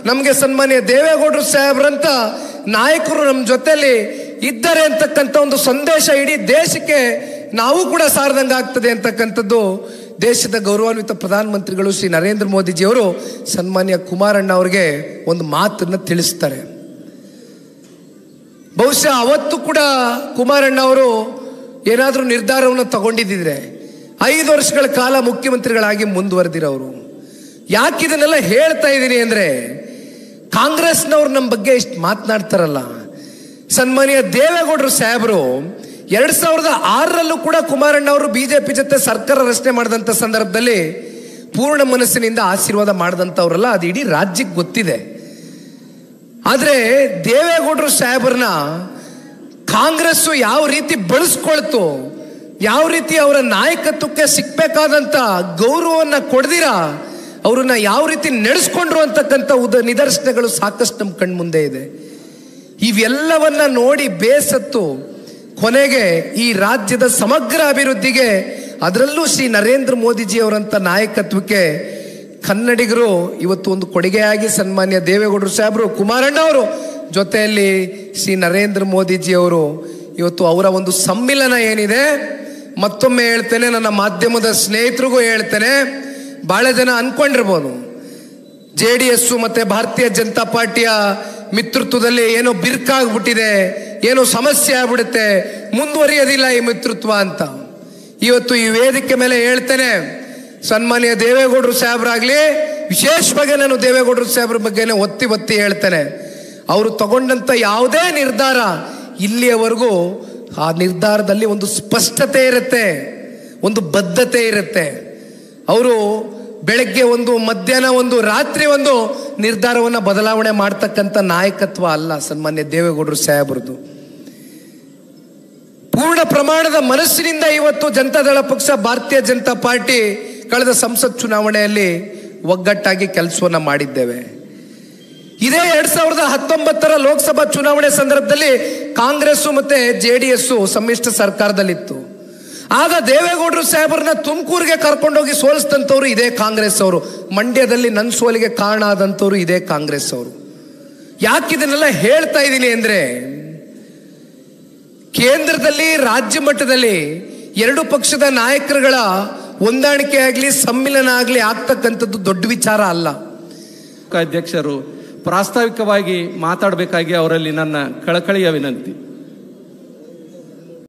ನಮಗೆ ಸನ್ಮಾನ್ಯ ದೇವೇಗೌಡರು ಸಾಹೇಬ್ರಂತ ನಾಯಕರು ನಮ್ಮ ಜೊತೆಲಿ ಇದ್ದಾರೆ ಅಂತಕ್ಕಂಥ ಒಂದು ಸಂದೇಶ ಇಡೀ ದೇಶಕ್ಕೆ ನಾವು ಕೂಡ ಸಾರದಂಗ ಆಗ್ತದೆ ಅಂತಕ್ಕಂಥದ್ದು ದೇಶದ ಗೌರವಾನ್ವಿತ ಪ್ರಧಾನಮಂತ್ರಿಗಳು ಶ್ರೀ ನರೇಂದ್ರ ಮೋದಿಜಿಯವರು ಸನ್ಮಾನ್ಯ ಕುಮಾರಣ್ಣ ಅವರಿಗೆ ಒಂದು ಮಾತನ್ನ ತಿಳಿಸ್ತಾರೆ. ಬಹುಶಃ ಅವತ್ತು ಕೂಡ ಕುಮಾರಣ್ಣ ಅವರು ಏನಾದರೂ ನಿರ್ಧಾರವನ್ನು ತಗೊಂಡಿದ್ದಿದ್ರೆ 5 ವರ್ಷಗಳ ಕಾಲ ಮುಖ್ಯಮಂತ್ರಿಗಳಾಗಿ ಮುಂದುವರೆದಿರೋರು. ಯಾಕಿದನ್ನೆಲ್ಲ ಹೇಳ್ತಾ ಇದ್ದೀನಿ ಅಂದ್ರೆ, ಕಾಂಗ್ರೆಸ್ನವ್ರು ನಮ್ಮ ಬಗ್ಗೆ ಇಷ್ಟು ಮಾತನಾಡ್ತಾರಲ್ಲ, ಸನ್ಮಾನ್ಯ ದೇವೇಗೌಡರು ಸಾಹೇಬರು 2006ರಲ್ಲೂ ಕೂಡ ಕುಮಾರಣ್ಣ ಅವರು ಬಿಜೆಪಿ ಜೊತೆ ಸರ್ಕಾರ ರಚನೆ ಮಾಡಿದಂಥ ಸಂದರ್ಭದಲ್ಲಿ ಪೂರ್ಣ ಮನಸ್ಸಿನಿಂದ ಆಶೀರ್ವಾದ ಮಾಡಿದಂಥವ್ರಲ್ಲ, ಅದು ಇಡೀ ರಾಜ್ಯಕ್ಕೆ ಗೊತ್ತಿದೆ. ಆದರೆ ದೇವೇಗೌಡರು ಸಾಹೇಬರನ್ನ ಕಾಂಗ್ರೆಸ್ ಯಾವ ರೀತಿ ಬಳಸ್ಕೊಳ್ತು, ಯಾವ ರೀತಿ ಅವರ ನಾಯಕತ್ವಕ್ಕೆ ಸಿಕ್ಬೇಕಾದಂಥ ಗೌರವವನ್ನು ಕೊಡ್ದಿರ ಅವ್ರನ್ನ ಯಾವ ರೀತಿ ನಡೆಸ್ಕೊಂಡ್ರು ಅಂತಕ್ಕಂಥ ನಿದರ್ಶನಗಳು ಸಾಕಷ್ಟು ನಮ್ಮ ಕಣ್ಮುಂದೆ ಇದೆ. ಇವೆಲ್ಲವನ್ನ ನೋಡಿ ಬೇಸತ್ತು ಕೊನೆಗೆ ಈ ರಾಜ್ಯದ ಸಮಗ್ರ ಅಭಿವೃದ್ಧಿಗೆ, ಅದರಲ್ಲೂ ಶ್ರೀ ನರೇಂದ್ರ ಮೋದಿಜಿ ಅವರಂತ ನಾಯಕತ್ವಕ್ಕೆ ಕನ್ನಡಿಗರು ಇವತ್ತು ಒಂದು ಕೊಡುಗೆಯಾಗಿ ಸನ್ಮಾನ್ಯ ದೇವೇಗೌಡರು ಸಾಹೇಬರು, ಕುಮಾರಣ್ಣ ಅವರು ಜೊತೆಯಲ್ಲಿ ಶ್ರೀ ನರೇಂದ್ರ ಮೋದಿಜಿ ಅವರು ಇವತ್ತು ಅವರ ಒಂದು ಸಮ್ಮಿಲನ ಏನಿದೆ, ಮತ್ತೊಮ್ಮೆ ಹೇಳ್ತೇನೆ, ನನ್ನ ಮಾಧ್ಯಮದ ಸ್ನೇಹಿತರಿಗೂ ಹೇಳ್ತೇನೆ, ಬಹಳ ಜನ ಅನ್ಕೊಂಡಿರ್ಬೋದು JDS ಮತ್ತೆ ಭಾರತೀಯ ಜನತಾ ಪಾರ್ಟಿಯ ಮಿತ್ರತ್ವದಲ್ಲಿ ಏನೋ ಬಿರ್ಕಾಗ್ಬಿಟ್ಟಿದೆ, ಏನೋ ಸಮಸ್ಯೆ ಆಗ್ಬಿಡುತ್ತೆ, ಮುಂದುವರಿಯೋದಿಲ್ಲ ಈ ಮಿತ್ರತ್ವ ಅಂತ. ಇವತ್ತು ಈ ವೇದಿಕೆ ಮೇಲೆ ಹೇಳ್ತೇನೆ, ಸನ್ಮಾನ್ಯ ದೇವೇಗೌಡರು ಸಾಹೇಬರಾಗ್ಲಿ, ವಿಶೇಷವಾಗಿ ನಾನು ದೇವೇಗೌಡರು ಸಾಹೇಬ್ರ ಬಗ್ಗೆನೇ ಒತ್ತಿ ಹೇಳ್ತೇನೆ, ಅವರು ತಗೊಂಡಂತ ಯಾವುದೇ ನಿರ್ಧಾರ ಇಲ್ಲಿಯವರೆಗೂ ಆ ನಿರ್ಧಾರದಲ್ಲಿ ಒಂದು ಸ್ಪಷ್ಟತೆ ಇರುತ್ತೆ, ಒಂದು ಬದ್ಧತೆ ಇರುತ್ತೆ. ಅವರು ಬೆಳಗ್ಗೆ ಒಂದು, ಮಧ್ಯಾಹ್ನ ಒಂದು, ರಾತ್ರಿ ಒಂದು ನಿರ್ಧಾರವನ್ನು ಬದಲಾವಣೆ ಮಾಡ್ತಕ್ಕಂಥ ನಾಯಕತ್ವ ಅಲ್ಲ ಸನ್ಮಾನ್ಯ ದೇವೇಗೌಡರು ಸಾಹೇಬರದು. ಪೂರ್ಣ ಪ್ರಮಾಣದ ಮನಸ್ಸಿನಿಂದ ಇವತ್ತು ಜನತಾದಳ ಪಕ್ಷ, ಭಾರತೀಯ ಜನತಾ ಪಾರ್ಟಿ ಕಳೆದ ಸಂಸತ್ ಚುನಾವಣೆಯಲ್ಲಿ ಒಗ್ಗಟ್ಟಾಗಿ ಕೆಲಸವನ್ನ ಮಾಡಿದ್ದೇವೆ. ಇದೇ 2019 ಲೋಕಸಭಾ ಚುನಾವಣೆ ಸಂದರ್ಭದಲ್ಲಿ ಕಾಂಗ್ರೆಸ್ ಮತ್ತೆ JDS ಸಮ್ಮಿಶ್ರ ಸರ್ಕಾರದಲ್ಲಿತ್ತು. ಆಗ ದೇವೇಗೌಡರು ಸಾಹೇಬರನ್ನ ತುಮಕೂರಿಗೆ ಕರ್ಕೊಂಡೋಗಿ ಸೋಲಿಸಿದಂಥವ್ರು ಇದೇ ಕಾಂಗ್ರೆಸ್ ಅವರು, ಮಂಡ್ಯದಲ್ಲಿ ನನ್ನ ಸೋಲಿಗೆ ಕಾರಣ ಆದಂಥವ್ರು ಇದೇ ಕಾಂಗ್ರೆಸ್ ಅವರು. ಯಾಕಿದನ್ನೆಲ್ಲ ಹೇಳ್ತಾ ಇದ್ದೀನಿ ಅಂದ್ರೆ, ಕೇಂದ್ರದಲ್ಲಿ ರಾಜ್ಯ ಮಟ್ಟದಲ್ಲಿ ಎರಡು ಪಕ್ಷದ ನಾಯಕರುಗಳ ಹೊಂದಾಣಿಕೆ ಆಗಲಿ, ಸಮ್ಮಿಲನ ಆಗಲಿ ಆಗ್ತಕ್ಕಂಥದ್ದು ದೊಡ್ಡ ವಿಚಾರ ಅಲ್ಲ. ಅಧ್ಯಕ್ಷರು ಪ್ರಾಸ್ತಾವಿಕವಾಗಿ ಮಾತಾಡಬೇಕಾಗಿ ಅವರಲ್ಲಿ ನನ್ನ ಕಳಕಳಿಯ ವಿನಂತಿ.